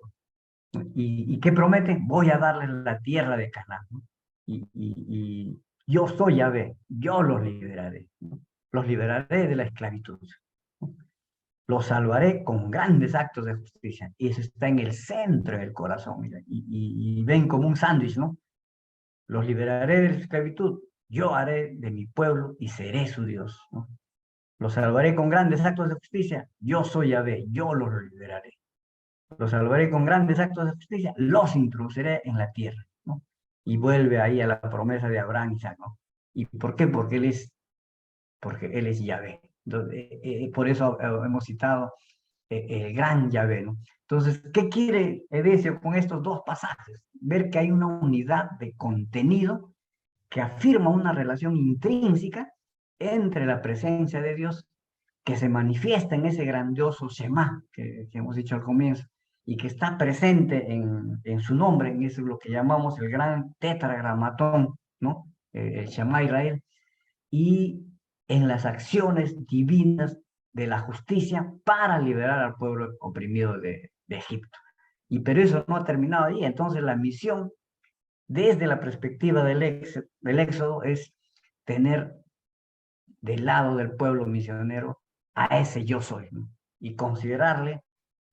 ¿Y qué promete? Voy a darles la tierra de Canaán, ¿no? Y yo soy Yahvé, yo los liberaré, ¿no? Los liberaré de la esclavitud, ¿no? Los salvaré con grandes actos de justicia. Y eso está en el centro del corazón, mira, y ven como un sándwich, ¿no? Los liberaré de la esclavitud, yo haré de mi pueblo y seré su Dios, ¿no? Los salvaré con grandes actos de justicia, yo soy Yahvé, yo los liberaré. Los salvaré con grandes actos de justicia, los introduciré en la tierra, ¿no? Y vuelve ahí a la promesa de Abraham y Isaac, ¿no? ¿Y por qué? Porque él es Yahvé. Entonces, por eso hemos citado el gran Yahvé, ¿no? Entonces, ¿qué quiere Edesio con estos dos pasajes? Ver que hay una unidad de contenido que afirma una relación intrínseca entre la presencia de Dios que se manifiesta en ese grandioso Shema que hemos dicho al comienzo y que está presente en su nombre, en eso lo que llamamos el gran tetragramatón, ¿no? El Shema Israel, y en las acciones divinas de la justicia para liberar al pueblo oprimido de Egipto. Pero eso no ha terminado ahí, entonces la misión desde la perspectiva del Éxodo es tener del lado del pueblo misionero a ese yo soy, ¿no? Y considerarle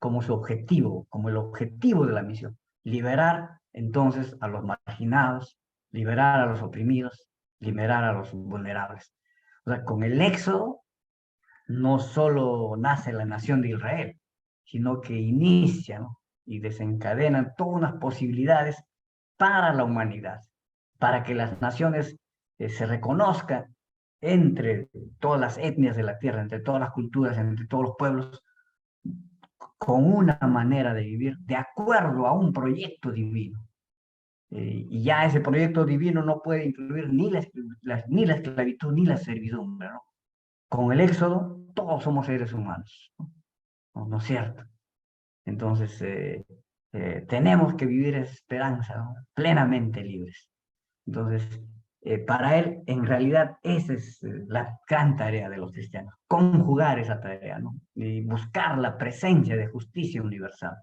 como su objetivo, como el objetivo de la misión. Liberar entonces a los marginados, liberar a los oprimidos, liberar a los vulnerables. O sea, con el Éxodo no solo nace la nación de Israel, sino que inicia, ¿no? Y desencadenan todas unas posibilidades para la humanidad, para que las naciones se reconozcan entre todas las etnias de la tierra, entre todas las culturas, entre todos los pueblos, con una manera de vivir de acuerdo a un proyecto divino. Y ya ese proyecto divino no puede incluir ni la esclavitud ni la servidumbre, ¿no? Con el Éxodo, todos somos seres humanos, ¿no? ¿No es cierto? Entonces, tenemos que vivir esperanza, ¿no? Plenamente libres. Entonces, para él, en realidad, esa es la gran tarea de los cristianos, conjugar esa tarea, ¿no? Y buscar la presencia de justicia universal.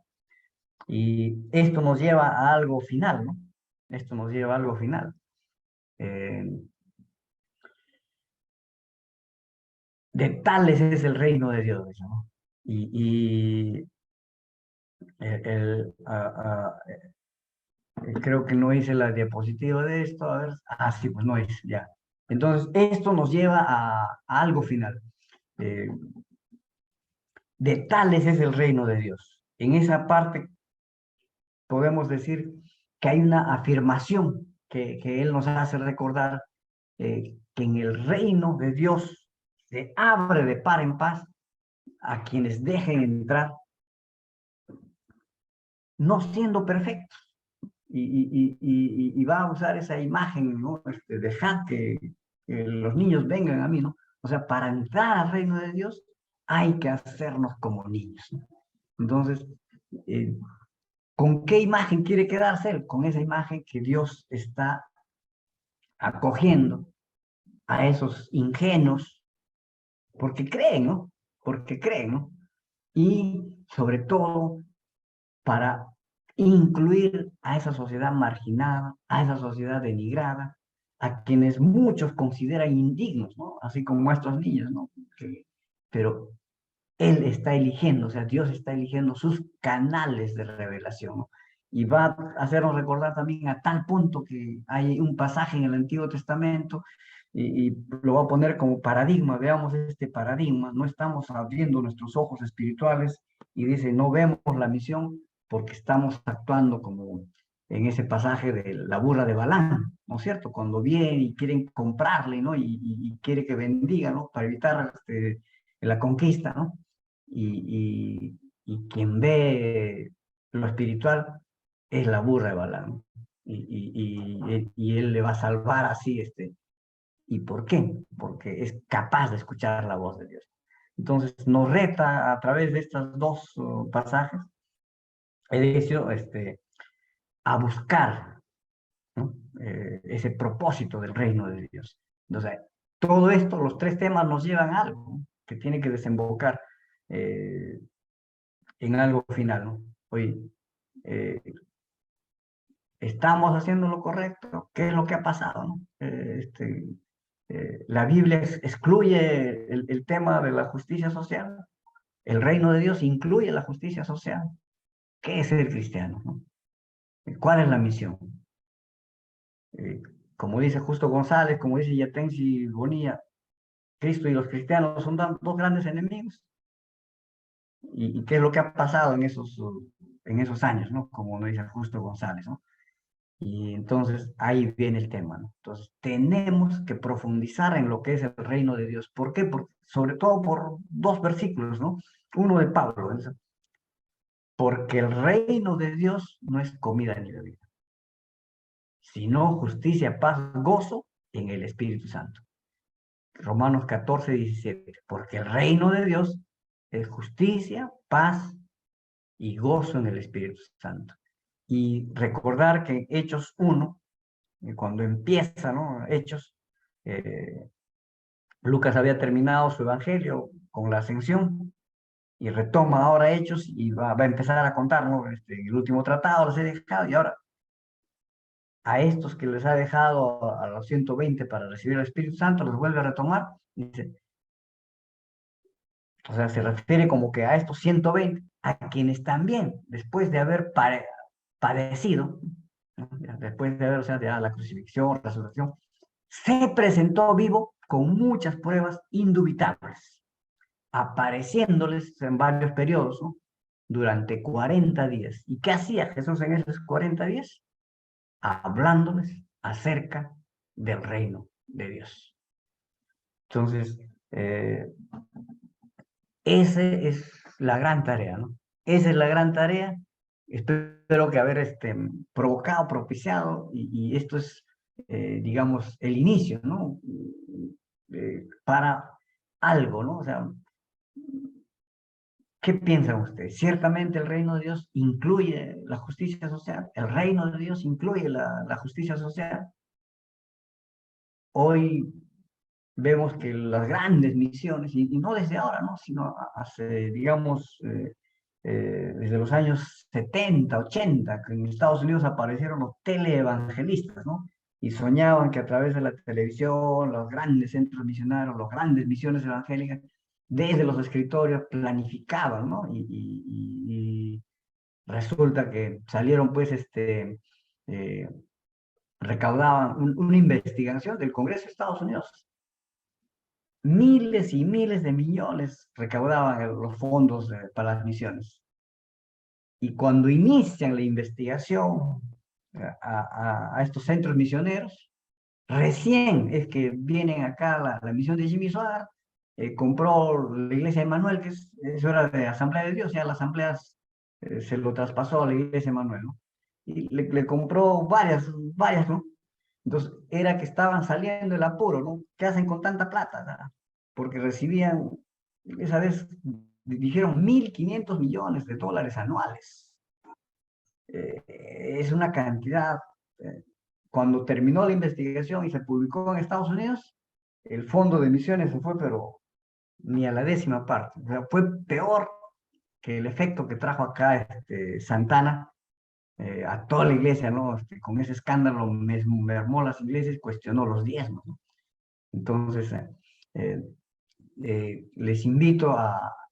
Y esto nos lleva a algo final, ¿no? Esto nos lleva a algo final. De tales es el reino de Dios, ¿no? Y creo que no hice la diapositiva de esto, a ver, sí, pues no hice, ya. Entonces, esto nos lleva a algo final. De tales es el reino de Dios. En esa parte podemos decir que hay una afirmación que Él nos hace recordar, que en el reino de Dios se abre de par en par a quienes dejen entrar, no siendo perfectos. Y va a usar esa imagen, ¿no? Dejad que los niños vengan a mí, ¿no? O sea, para entrar al reino de Dios hay que hacernos como niños, ¿no? Entonces, ¿Con qué imagen quiere quedarse él? Con esa imagen que Dios está acogiendo a esos ingenuos, porque creen, ¿no? Porque creen, ¿no? Y sobre todo para incluir a esa sociedad marginada, a esa sociedad denigrada, a quienes muchos consideran indignos, ¿no? Así como a estos niños, ¿no? Pero Él está eligiendo, o sea, Dios está eligiendo sus canales de revelación, ¿no? Y va a hacernos recordar también a tal punto que hay un pasaje en el Antiguo Testamento y lo va a poner como paradigma. Veamos este paradigma. No estamos abriendo nuestros ojos espirituales y dice, no vemos la misión porque estamos actuando como en ese pasaje de la burra de Balaam, ¿no es cierto? Cuando vienen y quieren comprarle, ¿no? Y quiere que bendiga, ¿no? Para evitar la conquista, ¿no? Y quien ve lo espiritual es la burra de Balaam. Y él le va a salvar así. ¿Y por qué? Porque es capaz de escuchar la voz de Dios. Entonces nos reta a través de estos dos pasajes, Edesio, a buscar, ¿no? Ese propósito del reino de Dios. Entonces, todo esto, los tres temas nos llevan a algo, ¿no? Que tiene que desembocar eh, en algo final, ¿no? Oye, eh, ¿estamos haciendo lo correcto? ¿Qué es lo que ha pasado, no? La Biblia excluye el tema de la justicia social. El reino de Dios incluye la justicia social. ¿Qué es ser cristiano, no? ¿Cuál es la misión? Eh, Como dice Justo González, como dice Yatensi Bonilla, Cristo y los cristianos son dos grandes enemigos. ¿Y qué es lo que ha pasado en esos años, ¿no? Como nos dice Justo González, ¿no? Y entonces ahí viene el tema, ¿no? Entonces tenemos que profundizar en lo que es el reino de Dios. ¿Por qué? Sobre todo por dos versículos, ¿no? Uno de Pablo, ¿no? Porque el reino de Dios no es comida ni bebida, sino justicia, paz, gozo en el Espíritu Santo. Romanos 14, 17. Porque el reino de Dios es justicia, paz y gozo en el Espíritu Santo. Y recordar que en Hechos 1, cuando empieza, ¿no? Hechos, eh, Lucas había terminado su evangelio con la ascensión y retoma ahora Hechos y va a empezar a contar, ¿no? El último tratado les he dejado y ahora a estos que les ha dejado a los 120 para recibir el Espíritu Santo los vuelve a retomar. Dice, o sea, se refiere como que a estos 120, a quienes también, después de haber padecido, ¿no? Después de haber, o sea, de la crucifixión, resurrección, se presentó vivo con muchas pruebas indubitables, apareciéndoles en varios periodos, ¿no? Durante 40 días. ¿Y qué hacía Jesús en esos 40 días? Hablándoles acerca del reino de Dios. Entonces, esa es la gran tarea, ¿no? Esa es la gran tarea. Espero que haber provocado, propiciado, y esto es, digamos, el inicio, ¿no? Para algo, ¿no? O sea, ¿qué piensan ustedes? Ciertamente el reino de Dios incluye la justicia social. El reino de Dios incluye la justicia social. Hoy vemos que las grandes misiones, y no desde ahora, ¿no? Sino hace, digamos, desde los años 70, 80, que en Estados Unidos aparecieron los teleevangelistas, ¿no? Y soñaban que a través de la televisión, los grandes centros misionarios, las grandes misiones evangélicas, desde los escritorios planificaban, ¿no? Y resulta que salieron, pues, eh, recaudaban una investigación del Congreso de Estados Unidos. Miles y miles de millones recaudaban los fondos para las misiones. Y cuando inician la investigación a estos centros misioneros, recién es que vienen acá la misión de Jimmy Swaggart, compró la iglesia de Manuel, que eso era de Asamblea de Dios, ya las asambleas se lo traspasó a la iglesia de Manuel, ¿no? Y le compró varias, ¿no? Entonces, era que estaban saliendo del apuro, ¿no? ¿Qué hacen con tanta plata? ¿No? Porque recibían, esa vez dijeron, 1.500 millones de dólares anuales. es una cantidad. Cuando terminó la investigación y se publicó en Estados Unidos, el fondo de emisiones se fue, pero ni a la 10ª parte. O sea, fue peor que el efecto que trajo acá Santana a toda la iglesia, ¿no? Con ese escándalo mermó las iglesias y cuestionó los diezmos, ¿no? Entonces, eh, les invito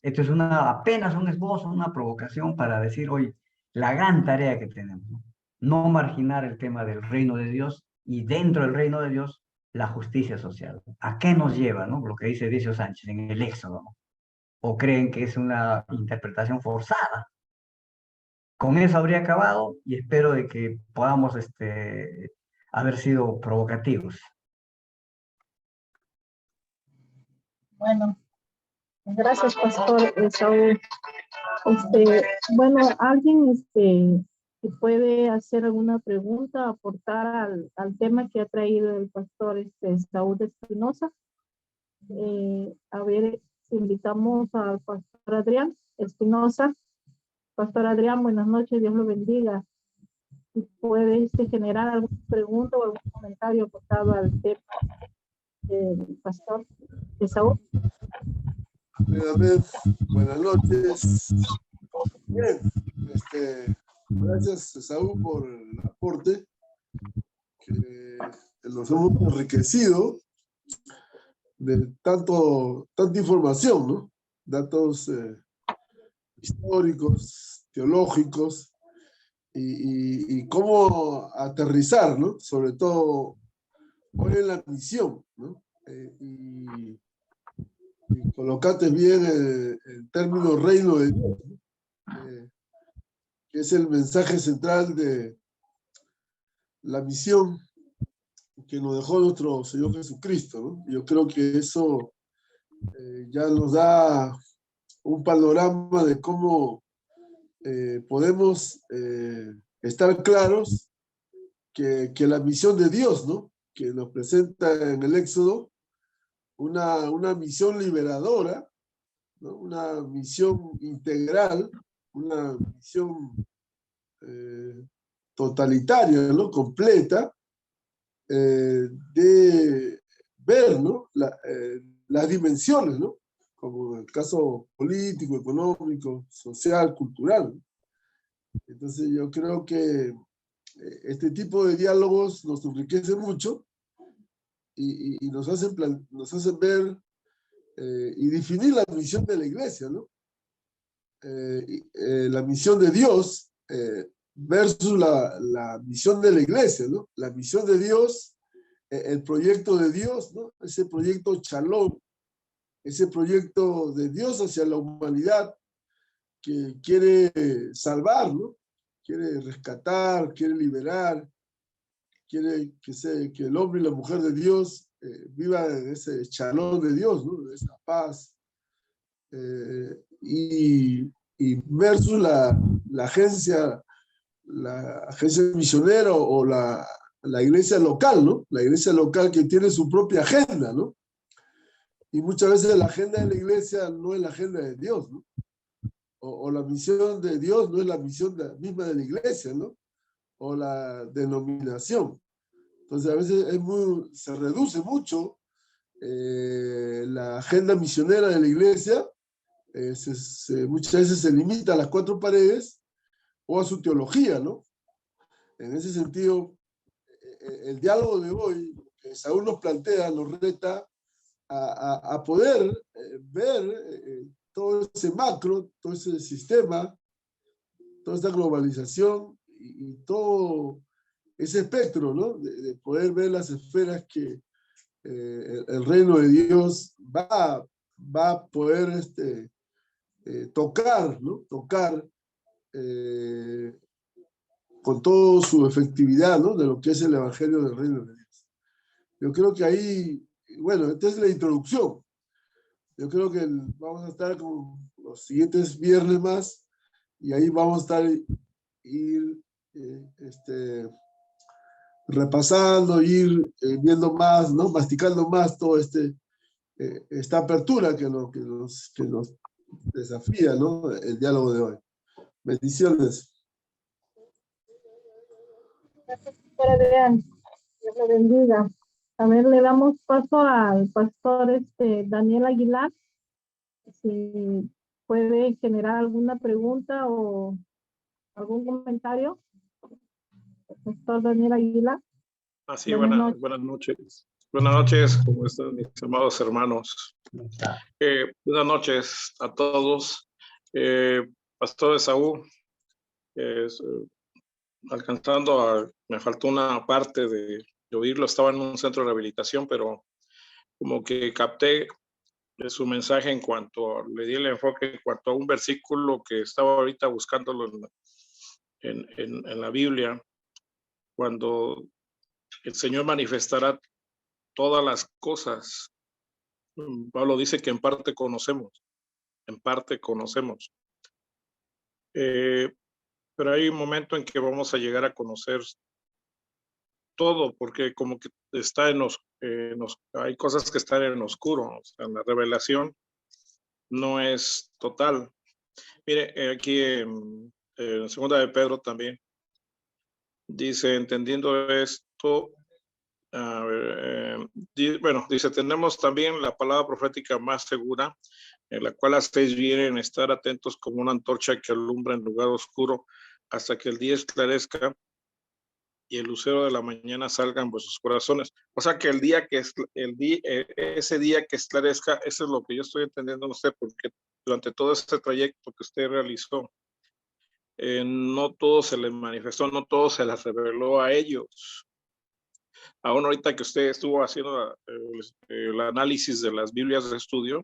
esto es apenas un esbozo, una provocación para decir hoy la gran tarea que tenemos, ¿no? No marginar el tema del reino de Dios y dentro del reino de Dios la justicia social. ¿A qué nos lleva, no? Lo que dice Decio Sánchez en el Éxodo, ¿no? ¿O creen que es una interpretación forzada? Con eso habría acabado y espero de que podamos haber sido provocativos. Bueno, gracias, Pastor Saúl. Bueno, alguien que puede hacer alguna pregunta, aportar al tema que ha traído el pastor Saúl Espinosa. A ver, si invitamos al pastor Adrián Espinosa. Pastor Adrián, buenas noches, Dios lo bendiga. Si puede generar alguna pregunta o algún comentario aportado al tema del pastor Saúl. Buenas noches. Bien, gracias, Saúl, por el aporte que nos hemos enriquecido de tanta información, ¿no? Datos históricos, teológicos, y cómo aterrizar, ¿no? Sobre todo hoy en la misión, ¿no? Y colocaste bien el término reino de Dios, ¿no? Que es el mensaje central de la misión que nos dejó nuestro Señor Jesucristo, ¿no? Yo creo que eso ya nos da un panorama de cómo podemos estar claros que la misión de Dios, ¿no? Que nos presenta en el Éxodo, una misión liberadora, ¿no? Una misión integral, una misión totalitaria, ¿no? Completa, de ver, ¿no? Las dimensiones, ¿no? Como el caso político, económico, social, cultural. Entonces yo creo que este tipo de diálogos nos enriquece mucho y nos hacen ver y definir la misión de la iglesia, ¿no? La misión de Dios versus la misión de la iglesia, ¿no? La misión de Dios, el proyecto de Dios, ¿no? Ese proyecto Shalom, ese proyecto de Dios hacia la humanidad que quiere salvar, ¿no? Quiere rescatar, quiere liberar, quiere que el hombre y la mujer de Dios vivan en ese Shalom de Dios, ¿no? Esa paz. Y versus la agencia misionera o la iglesia local, ¿no? La iglesia local que tiene su propia agenda, ¿no? Y muchas veces la agenda de la iglesia no es la agenda de Dios, ¿no? O la misión de Dios no es la misión misma de la iglesia, ¿no? O la denominación. Entonces a veces se reduce mucho la agenda misionera de la iglesia, muchas veces se limita a las 4 paredes o a su teología, ¿no? En ese sentido, el diálogo de hoy, que Saúl nos plantea, nos reta a poder ver todo ese macro, todo ese sistema, toda esta globalización y todo ese espectro, ¿no? De poder ver las esferas que el reino de Dios va a poder tocar, ¿no? Tocar con toda su efectividad, ¿no? De lo que es el Evangelio del Reino de Dios. Yo creo que ahí, bueno, esta es la introducción. Yo creo que vamos a estar con los siguientes viernes más y ahí vamos a estar repasando, viendo más, ¿no? Masticando más todo esta apertura que nos desafía, ¿no? El diálogo de hoy. Bendiciones. Para vean, Dios le bendiga. A ver, le damos paso al pastor Daniel Aguilar. Si puede generar alguna pregunta o algún comentario. Pastor Daniel Aguilar. Así, buenas noches. Buenas noches, ¿cómo están mis amados hermanos? Buenas noches a todos. Pastor Esaú, me faltó una parte de oírlo, estaba en un centro de rehabilitación, pero como que capté su mensaje le di el enfoque en cuanto a un versículo que estaba ahorita buscándolo en la Biblia, cuando el Señor manifestará todas las cosas. Pablo dice que en parte conocemos. Pero hay un momento en que vamos a llegar a conocer todo, porque como que está hay cosas que están en oscuro. O sea, la revelación no es total. Mire, aquí en Segunda de Pedro también dice, entendiendo esto, dice, tenemos también la palabra profética más segura, en la cual hacéis bien en estar atentos como una antorcha que alumbra en lugar oscuro hasta que el día esclarezca y el lucero de la mañana salga en vuestros corazones. O sea que ese día que esclarezca, eso es lo que yo estoy entendiendo, no sé, porque durante todo este trayecto que usted realizó, no todo se les manifestó, no todo se les reveló a ellos. Aún ahorita que usted estuvo haciendo el análisis de las Biblias de estudio,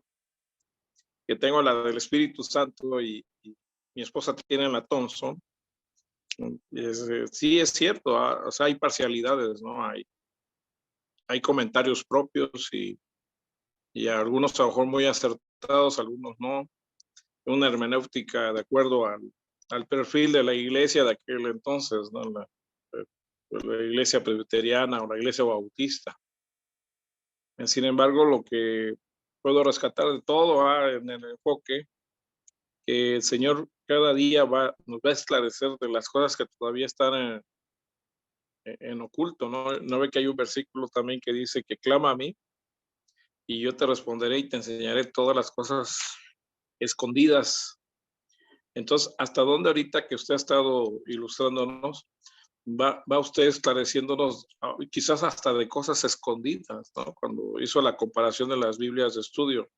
que tengo la del Espíritu Santo y mi esposa tiene la Thompson, sí es cierto, o sea, hay parcialidades, ¿no? Hay comentarios propios y algunos a lo mejor muy acertados, algunos no. Una hermenéutica de acuerdo al perfil de la iglesia de aquel entonces, ¿no? La iglesia presbiteriana o la iglesia bautista. Sin embargo, lo que puedo rescatar de todo en el enfoque, que el Señor cada día nos va a esclarecer de las cosas que todavía están en oculto, ¿no? No ve que hay un versículo también que dice que clama a mí y yo te responderé y te enseñaré todas las cosas escondidas. Entonces, ¿hasta dónde ahorita que usted ha estado ilustrándonos, va usted esclareciéndonos quizás hasta de cosas escondidas, ¿no? Cuando hizo la comparación de las Biblias de estudio,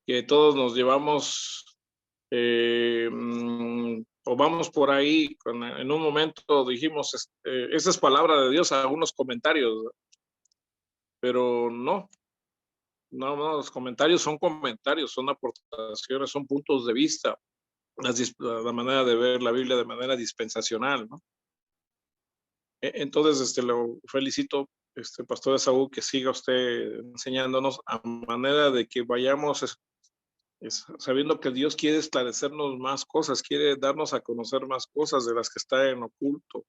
que todos nos llevamos o vamos por ahí, en un momento dijimos, esa es palabra de Dios, algunos comentarios, pero no, los comentarios, son aportaciones, son puntos de vista, la manera de ver la Biblia de manera dispensacional, ¿no? Entonces, lo felicito, Pastor Esaú, que siga usted enseñándonos a manera de que vayamos sabiendo que Dios quiere esclarecernos más cosas, quiere darnos a conocer más cosas de las que están en oculto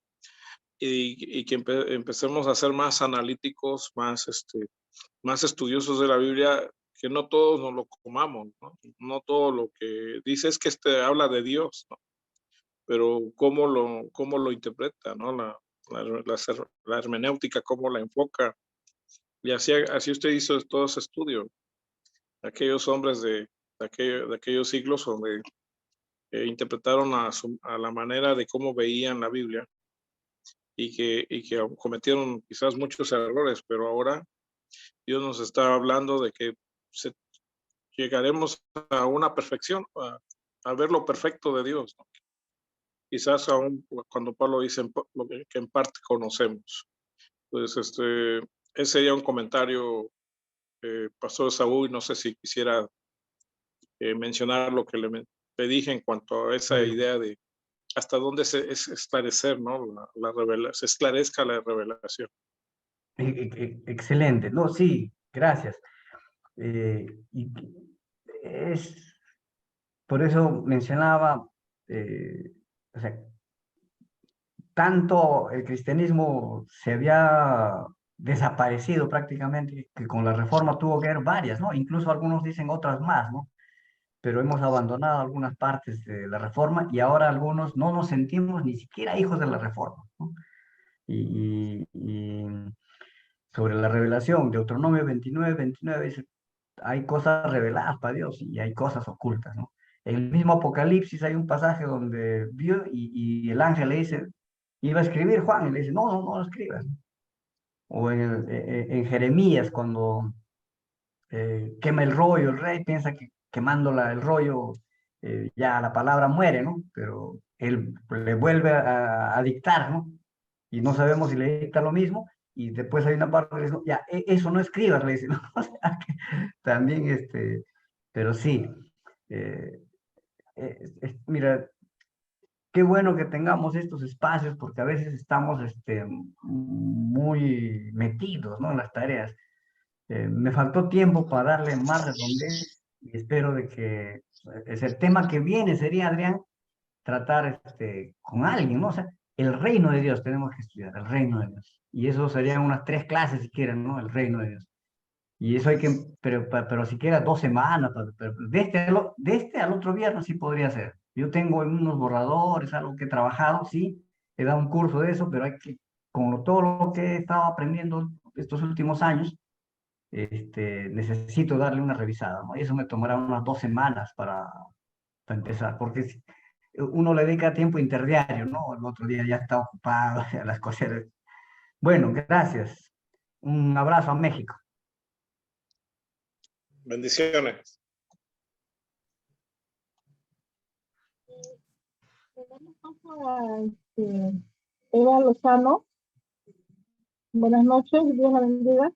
y que empecemos a ser más analíticos, más estudiosos de la Biblia, que no todos nos lo comamos, ¿no? No todo lo que dice es que habla de Dios, ¿no? Pero cómo lo interpreta, ¿no? La hermenéutica, cómo la enfoca. Y así usted hizo todo ese estudio. Aquellos hombres de aquellos siglos donde interpretaron a la manera de cómo veían la Biblia y que cometieron quizás muchos errores, pero ahora Dios nos está hablando de que llegaremos a una perfección, a ver lo perfecto de Dios, ¿no? Quizás aún cuando Pablo dice lo que en parte conocemos. Pues ese sería un comentario, Pastor Saúl, no sé si quisiera mencionar lo que le dije en cuanto a esa idea de hasta dónde es esclarecer, ¿no? Se esclarezca la revelación. Excelente. No, sí, gracias. Y por eso mencionaba, o sea, tanto el cristianismo se había desaparecido prácticamente que con la reforma tuvo que haber varias, ¿no? Incluso algunos dicen otras más, ¿no? Pero hemos abandonado algunas partes de la reforma y ahora algunos no nos sentimos ni siquiera hijos de la reforma, ¿no? y sobre la revelación, Deuteronomio 29 dice, hay cosas reveladas para Dios y hay cosas ocultas, ¿no? En el mismo Apocalipsis hay un pasaje donde vio y el ángel le dice, iba a escribir Juan, y le dice, no lo escribas. O en Jeremías, cuando quema el rollo, el rey piensa que quemando el rollo ya la palabra muere, ¿no? Pero él le vuelve a dictar, ¿no? Y no sabemos si le dicta lo mismo, y después hay una parte que dice, "No, ya, eso no escribas", le dice, ¿no? O sea, que también, pero sí, eh, mira, qué bueno que tengamos estos espacios, porque a veces estamos muy metidos, ¿no? En las tareas. Me faltó tiempo para darle más redondez y espero de que es el tema que viene sería, Adrián, tratar con alguien, ¿no? O sea, el reino de Dios tenemos que estudiar, el reino de Dios. Y eso serían unas 3 clases si quieren, ¿no? El reino de Dios. Y eso hay que, pero siquiera 2 semanas, pero de este al otro viernes sí podría ser. Yo tengo unos borradores, algo que he trabajado, sí, he dado un curso de eso, pero hay que, con todo lo que he estado aprendiendo estos últimos años, necesito darle una revisada, ¿no? Y eso me tomará unas 2 semanas para empezar, porque uno le dedica tiempo interdiario, ¿no? El otro día ya está ocupado, ya las cosas. Bueno, gracias. Un abrazo a México. Bendiciones. Eva Lozano. Buenas noches, Dios la bendiga.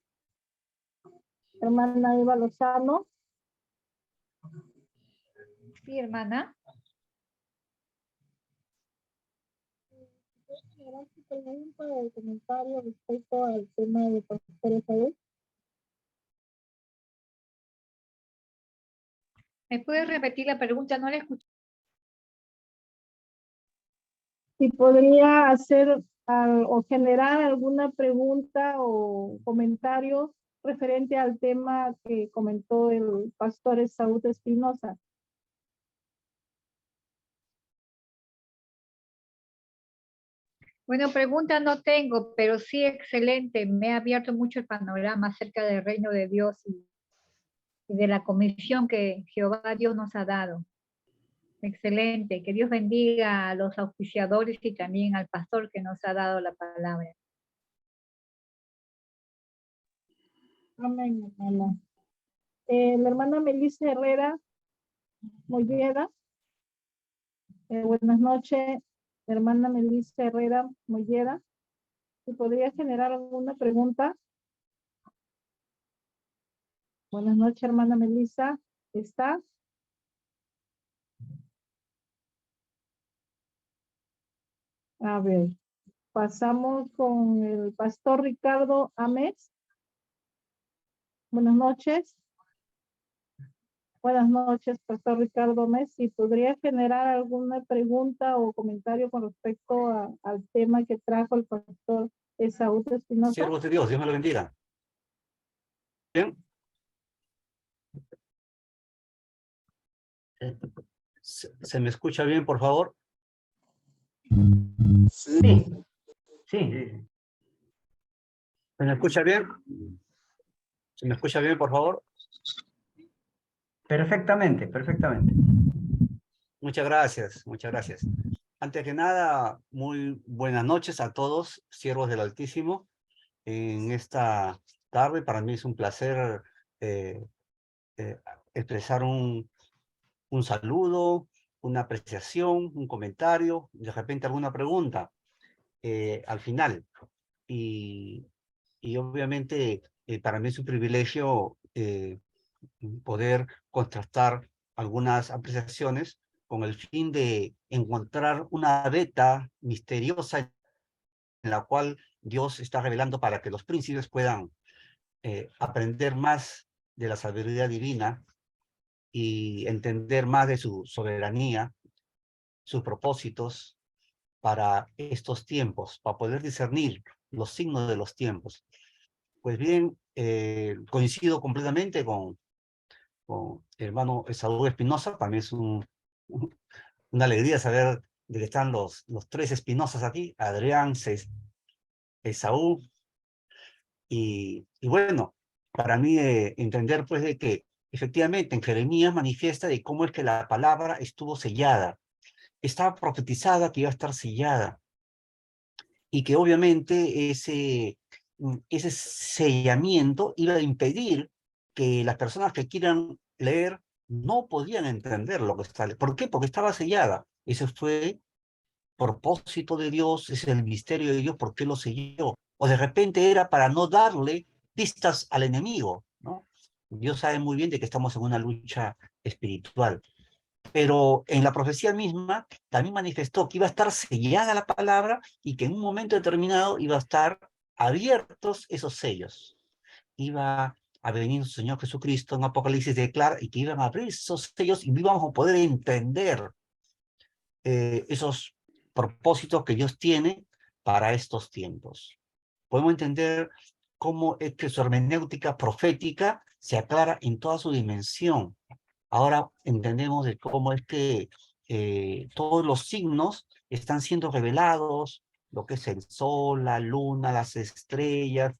Hermana Eva Lozano. Sí, hermana. Pregunta o comentario respecto al tema de Pastor Esaú. ¿Me puedes repetir la pregunta? No la escuché. Si podría hacer o generar alguna pregunta o comentario referente al tema que comentó el pastor Esaú Espinosa. Bueno, pregunta no tengo, pero sí excelente. Me ha abierto mucho el panorama acerca del reino de Dios y de la comisión que Jehová Dios nos ha dado. Excelente. Que Dios bendiga a los auspiciadores y también al pastor que nos ha dado la palabra. Amén, hermana. La hermana Melissa Herrera Molleda. Buenas noches, hermana Melissa Herrera Molleda. ¿Se podría generar alguna pregunta? Buenas noches, hermana Melissa. ¿Está? A ver, pasamos con el pastor Ricardo Ames. Buenas noches. Buenas noches, pastor Ricardo Ames. Si podría generar alguna pregunta o comentario con respecto al tema que trajo el pastor Esaú Espinosa. Siervos de Dios, Dios me lo bendiga. Bien. ¿Se me escucha bien, por favor? Sí. Sí. ¿Se me escucha bien? ¿Se me escucha bien, por favor? Perfectamente. Muchas gracias, muchas gracias. Antes que nada, muy buenas noches a todos, siervos del Altísimo. En esta tarde, para mí es un placer expresar un saludo, una apreciación, un comentario, de repente alguna pregunta al final. Y obviamente para mí es un privilegio poder contrastar algunas apreciaciones con el fin de encontrar una beta misteriosa en la cual Dios está revelando para que los príncipes puedan aprender más de la sabiduría divina y entender más de su soberanía, sus propósitos para estos tiempos, para poder discernir los signos de los tiempos. Pues bien, coincido completamente con el hermano Esaú Espinosa. Para mí es una alegría saber de que están los 3 Espinosas aquí, Adrián, Esaú. Y bueno, para mí entender pues de que efectivamente en Jeremías manifiesta de cómo es que la palabra estuvo sellada. Estaba profetizada que iba a estar sellada. Y que obviamente ese sellamiento iba a impedir que las personas que quieran leer no podían entender lo que está. ¿Por qué? Porque estaba sellada. Ese fue propósito de Dios, ese es el misterio de Dios, ¿por qué lo selló? O de repente era para no darle pistas al enemigo, ¿no? Dios sabe muy bien de que estamos en una lucha espiritual. Pero en la profecía misma también manifestó que iba a estar sellada la palabra y que en un momento determinado iba a estar abiertos esos sellos. Iba a venir su Señor Jesucristo en Apocalipsis declara y que iban a abrir esos sellos y íbamos a poder entender esos propósitos que Dios tiene para estos tiempos. Podemos entender cómo es que su hermenéutica profética se aclara en toda su dimensión. Ahora entendemos de cómo es que todos los signos están siendo revelados, lo que es el sol, la luna, las estrellas,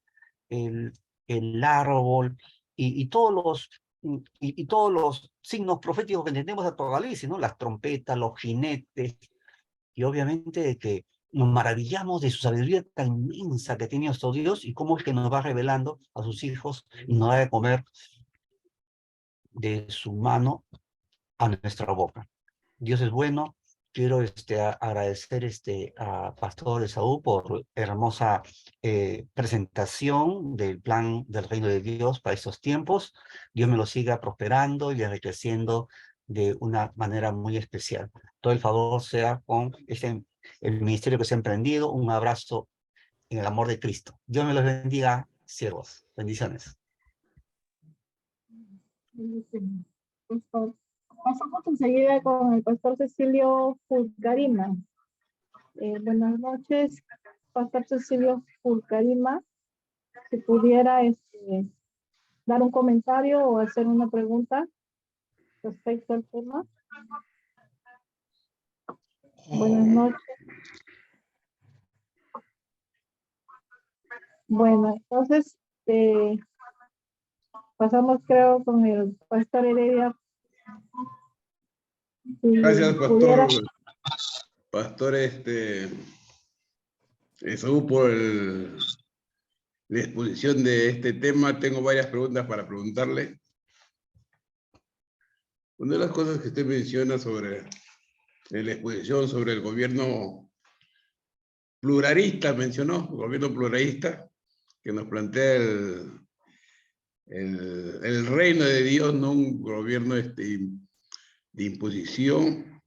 el, el árbol, y todos los signos proféticos que entendemos de Apocalipsis, ¿no? Las trompetas, los jinetes, y obviamente de que nos maravillamos de su sabiduría tan inmensa que tiene nuestro Dios y cómo es que nos va revelando a sus hijos y nos da de comer de su mano a nuestra boca. Dios es bueno. Quiero agradecer a Pastor Esaú por hermosa presentación del plan del reino de Dios para estos tiempos. Dios me lo siga prosperando y enriqueciendo de una manera muy especial. Todo el favor sea con el ministerio que se ha emprendido. Un abrazo en el amor de Cristo. Dios me los bendiga, siervos. Bendiciones. Pasamos enseguida con el pastor Cecilio Fulcarima. Buenas noches, pastor Cecilio Fulcarima. Si pudiera dar un comentario o hacer una pregunta respecto al tema. Buenas noches. Bueno, entonces pasamos creo con el pastor Heredia. Si Gracias, pastor. pudiera... Pastor Esaú, por la exposición de este tema. Tengo varias preguntas para preguntarle. Una de las cosas que usted menciona en la exposición sobre el gobierno pluralista, mencionó, gobierno pluralista, que nos plantea el reino de Dios, no un gobierno de imposición,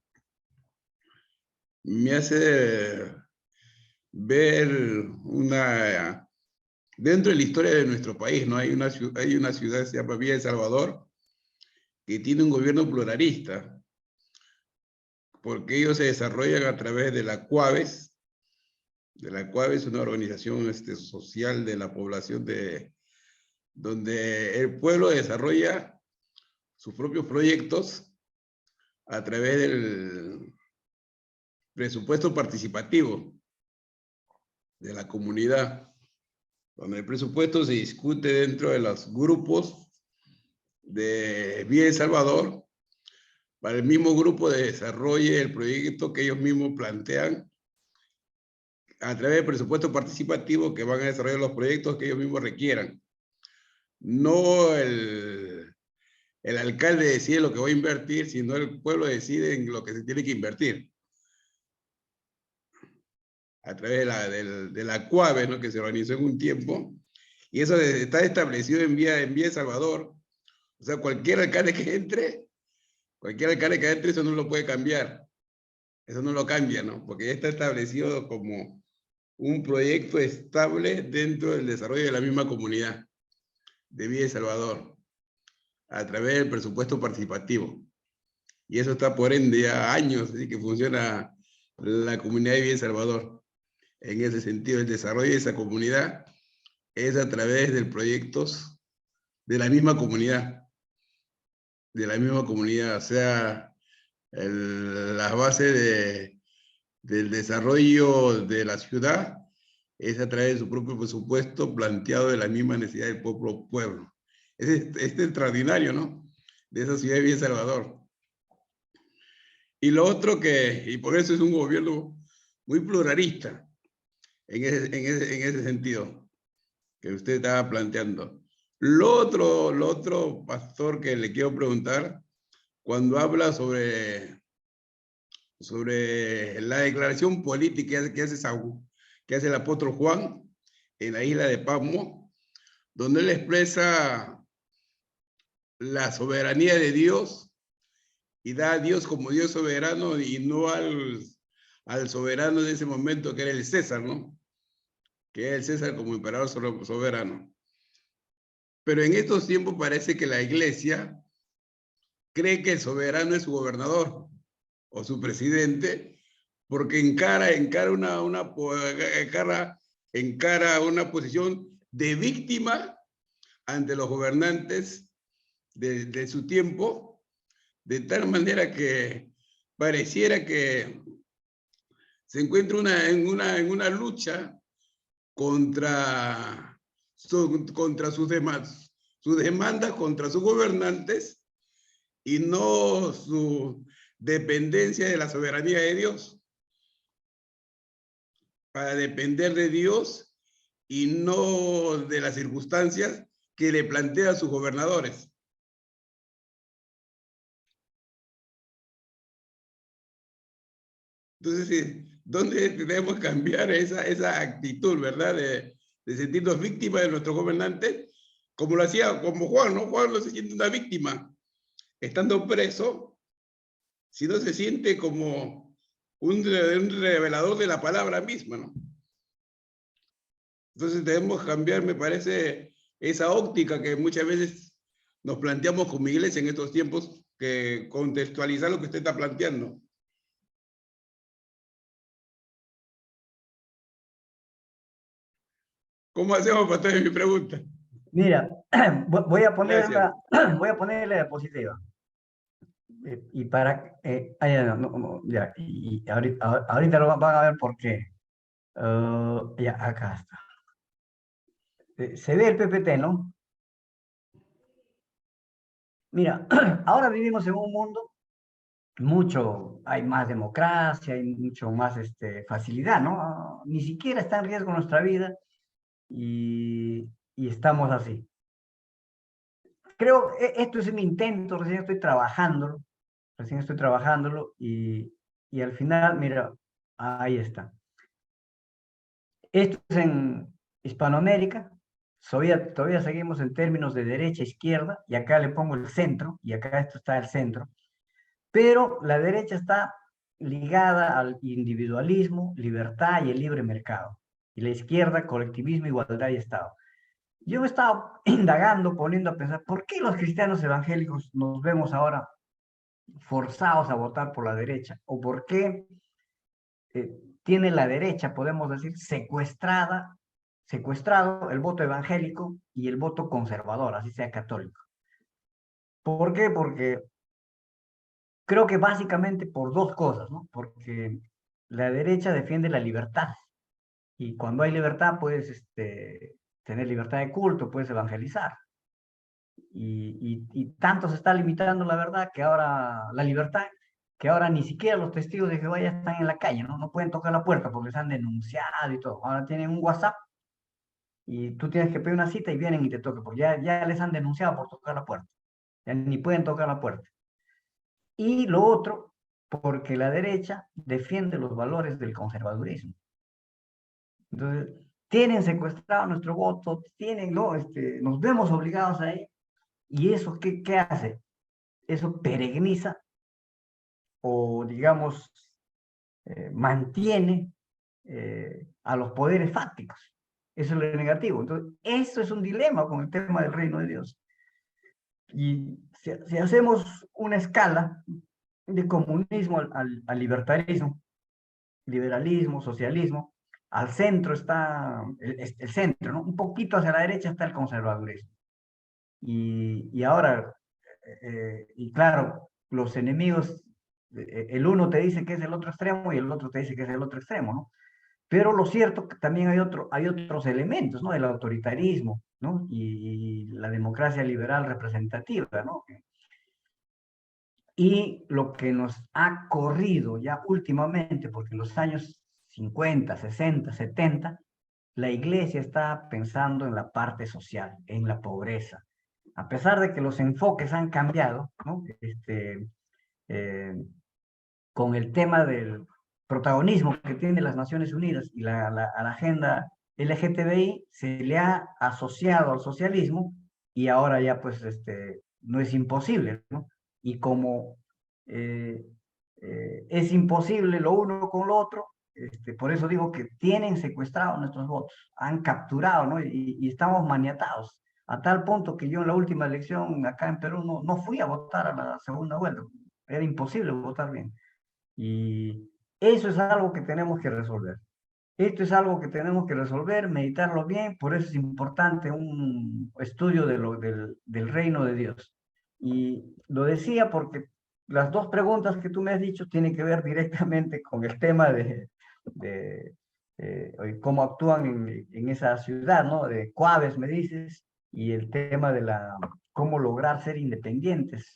me hace ver dentro de la historia de nuestro país, ¿no? Hay una ciudad que se llama Villa de Salvador, que tiene un gobierno pluralista, porque ellos se desarrollan a través de la CUAVES. La CUAVES es una organización social de la población donde el pueblo desarrolla sus propios proyectos a través del presupuesto participativo de la comunidad, donde el presupuesto se discute dentro de los grupos de Villa de Salvador, para el mismo grupo de desarrolle el proyecto que ellos mismos plantean a través del presupuesto participativo, que van a desarrollar los proyectos que ellos mismos requieran. No el alcalde decide lo que va a invertir, sino el pueblo decide en lo que se tiene que invertir. A través de la CUAVE, ¿no? Que se organizó en un tiempo, y eso está establecido en Villa de Salvador. O sea, cualquier alcalde que entre, eso no lo puede cambiar. Eso no lo cambia, ¿no? Porque ya está establecido como un proyecto estable dentro del desarrollo de la misma comunidad de Villa de Salvador, a través del presupuesto participativo. Y eso está por ende ya años, así que funciona la comunidad de Villa de Salvador. En ese sentido, el desarrollo de esa comunidad es a través de proyectos de la misma comunidad. O sea, las bases del desarrollo de la ciudad es a través de su propio presupuesto planteado de la misma necesidad del pueblo. Es extraordinario, ¿no? De esa ciudad de Villa Salvador. Y lo otro y por eso es un gobierno muy pluralista en ese sentido que usted estaba planteando. Lo otro, pastor, que le quiero preguntar, cuando habla sobre la declaración política que hace el apóstol Juan en la isla de Patmos, donde él expresa la soberanía de Dios y da a Dios como Dios soberano y no al soberano de ese momento que era el César, ¿no? Que era el César como emperador soberano. Pero en estos tiempos parece que la iglesia cree que el soberano es su gobernador o su presidente, porque encara una posición de víctima ante los gobernantes de su tiempo, de tal manera que pareciera que se encuentra en una lucha contra sus demandas contra sus gobernantes y no su dependencia de la soberanía de Dios, para depender de Dios y no de las circunstancias que le plantean sus gobernadores. Entonces, ¿dónde debemos cambiar esa actitud, verdad? De sentirnos víctimas de nuestros gobernantes, como lo hacía como Juan, ¿no? Juan no se siente una víctima estando preso, sino se siente como un revelador de la palabra misma, ¿no? Entonces debemos cambiar, me parece, esa óptica que muchas veces nos planteamos como iglesia en estos tiempos, que contextualizar lo que usted está planteando. ¿Cómo hacemos, pastor? Es mi pregunta. Mira, voy a ponerla, Gracias. voy a ponerle diapositiva. Y para, ya, y ahorita lo van a ver por qué. Ya, acá está. Se ve el PPT, ¿no? Mira, ahora vivimos en un mundo hay más democracia, hay mucho más facilidad, ¿no? Ni siquiera está en riesgo nuestra vida y estamos así. Creo, esto es un intento, recién estoy trabajándolo y al final, mira, ahí está. Esto es en Hispanoamérica, todavía seguimos en términos de derecha-izquierda, y acá le pongo el centro, y acá esto está el centro, pero la derecha está ligada al individualismo, libertad y el libre mercado, y la izquierda, colectivismo, igualdad y Estado. Yo me he estado indagando, poniendo a pensar, ¿por qué los cristianos evangélicos nos vemos ahora forzados a votar por la derecha? ¿O por qué tiene la derecha, podemos decir, secuestrado el voto evangélico y el voto conservador, así sea católico? ¿Por qué? Porque creo que básicamente por dos cosas, ¿no? Porque la derecha defiende la libertad, y cuando hay libertad puedes tener libertad de culto, puedes evangelizar. Y tanto se está limitando la verdad que ahora la libertad, que ahora ni siquiera los testigos de Jehová ya están en la calle, ¿no? No pueden tocar la puerta porque les han denunciado y todo. Ahora tienen un WhatsApp y tú tienes que pedir una cita y vienen y te tocan, porque ya les han denunciado por tocar la puerta. Ya ni pueden tocar la puerta. Y lo otro, porque la derecha defiende los valores del conservadurismo. Entonces, tienen secuestrado nuestro voto, ¿no? Nos vemos obligados a ello. ¿Y eso qué hace? Eso peregniza o, digamos, mantiene a los poderes fácticos. Eso es lo negativo. Entonces, eso es un dilema con el tema del reino de Dios. Y si hacemos una escala de comunismo al libertarismo, liberalismo, socialismo, al centro está el centro, ¿no? Un poquito hacia la derecha está el conservadurismo. Y ahora, y claro, los enemigos, el uno te dice que es el otro extremo y el otro te dice que es el otro extremo, ¿no? Pero lo cierto que también hay otros elementos, ¿no? El autoritarismo, ¿no? Y la democracia liberal representativa, ¿no? Y lo que nos ha corrido ya últimamente, porque en los años 50, 60, 70, la iglesia está pensando en la parte social, en la pobreza. A pesar de que los enfoques han cambiado, ¿no? Eh, con el tema del protagonismo que tiene las Naciones Unidas y a la agenda LGTBI, se le ha asociado al socialismo y ahora ya pues no es imposible, ¿no? Y como es imposible lo uno con lo otro, por eso digo que tienen secuestrados nuestros votos, han capturado, ¿no? Y estamos maniatados, a tal punto que yo en la última elección acá en Perú no fui a votar a la segunda vuelta, era imposible votar bien. Y eso es algo que tenemos que resolver. Esto es algo que tenemos que resolver, meditarlo bien, por eso es importante un estudio del reino de Dios. Y lo decía porque las dos preguntas que tú me has dicho tienen que ver directamente con el tema de cómo actúan en esa ciudad, ¿no? De Cuaves, me dices, y el tema de cómo lograr ser independientes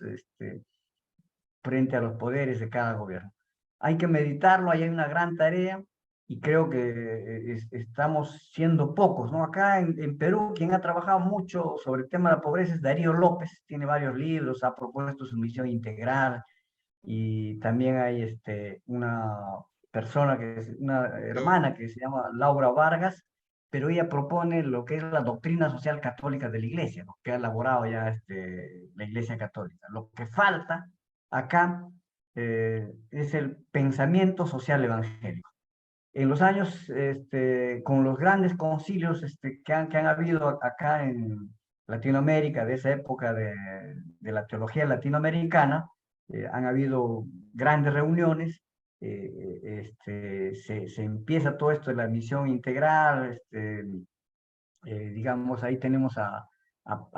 frente a los poderes de cada gobierno. Hay que meditarlo, ahí hay una gran tarea y creo que estamos siendo pocos, ¿no? Acá en Perú, quien ha trabajado mucho sobre el tema de la pobreza es Darío López, tiene varios libros, ha propuesto su misión integral y también hay una persona, una hermana que se llama Laura Vargas, pero ella propone lo que es la doctrina social católica de la Iglesia, ¿no? Que ha elaborado ya la Iglesia Católica. Lo que falta acá es el pensamiento social evangélico. En los años, con los grandes concilios que han habido acá en Latinoamérica, de esa época de la teología latinoamericana, han habido grandes reuniones, se empieza todo esto de la misión integral, digamos, ahí tenemos a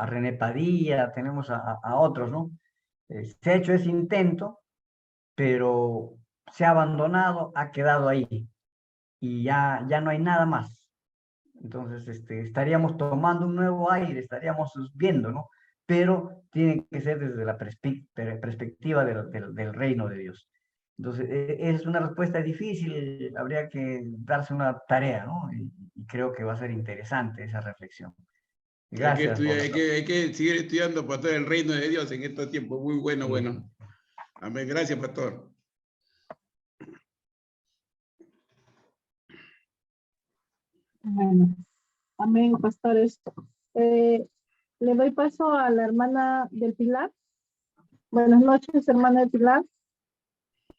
René Padilla, tenemos a otros, ¿no? Se ha hecho ese intento, pero se ha abandonado, ha quedado ahí y ya no hay nada más. Entonces, estaríamos tomando un nuevo aire, estaríamos viendo, ¿no? Pero tiene que ser desde la perspectiva del reino de Dios. Entonces, es una respuesta difícil, habría que darse una tarea, ¿no? Y creo que va a ser interesante esa reflexión. Gracias. Hay que seguir estudiando, pastor, el reino de Dios en estos tiempos. Muy bueno, Sí. bueno. Amén. Gracias, pastor. Bueno, amén, pastores. Le doy paso a la hermana del Pilar. Buenas noches, hermana del Pilar.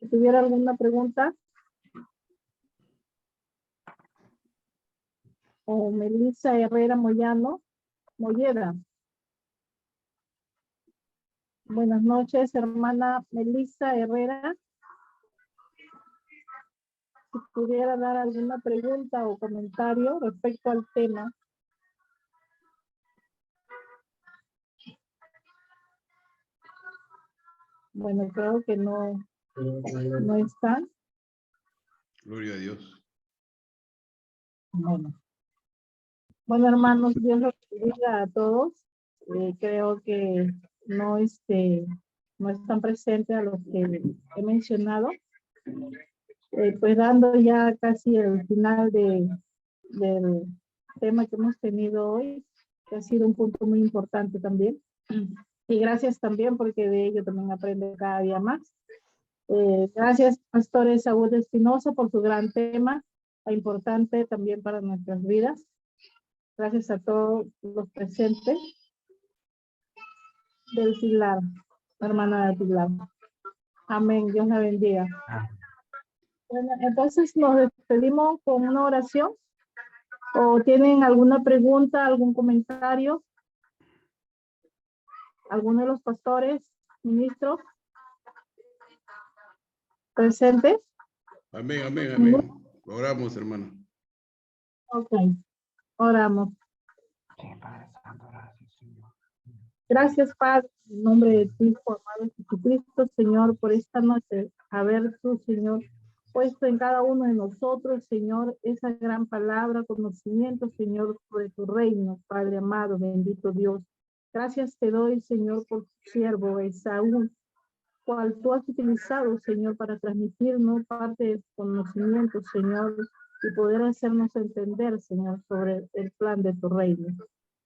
Si tuviera alguna pregunta. O Melissa Herrera Molleda. Buenas noches, hermana Melissa Herrera. Si pudiera dar alguna pregunta o comentario respecto al tema. Bueno, creo que no está. Gloria a Dios. Bueno, hermanos, Dios los bendiga a todos. Creo que no están presentes a los que he mencionado. Pues dando ya casi el final del tema que hemos tenido hoy, que ha sido un punto muy importante también. Y gracias también porque de ello también aprendo cada día más. Gracias, Pastor Esaú Espinosa, por su gran tema, importante también para nuestras vidas. Gracias a todos los presentes del Pilar, hermana del Pilar. Amén, Dios la bendiga. Bueno, entonces nos despedimos con una oración. ¿O tienen alguna pregunta, algún comentario? ¿Alguno de los pastores, ministros presentes? Amén, amén, amén. Oramos, hermano. Ok, oramos. Gracias, Padre, en nombre de tu Hijo amado Jesucristo, Señor, por esta noche, haber tú, Señor, puesto en cada uno de nosotros, Señor, esa gran palabra, conocimiento, Señor, sobre tu reino, Padre amado, bendito Dios. Gracias te doy, Señor, por tu siervo Esaú, cual tú has utilizado, Señor, para transmitirnos parte de tu conocimiento, Señor, y poder hacernos entender, Señor, sobre el plan de tu reino.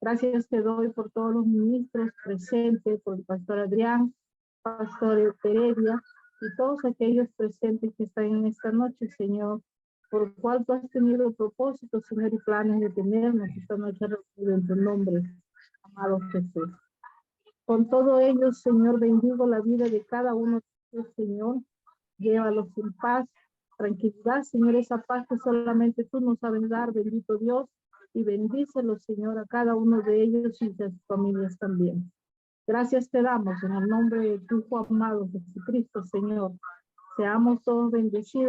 Gracias te doy por todos los ministros presentes, por el pastor Adrián, pastor Heredia, y todos aquellos presentes que están en esta noche, Señor, por el cual tú has tenido propósitos, Señor, y planes de tenernos esta noche en tu nombre, amado Jesús. Con todo ello, Señor, bendigo la vida de cada uno de ustedes, Señor. Llévalos en paz, tranquilidad, Señor, esa paz que solamente tú nos sabes dar, bendito Dios, y bendícelos, Señor, a cada uno de ellos y de sus familias también. Gracias te damos en el nombre de tu Hijo amado Jesucristo, Señor. Seamos todos bendecidos.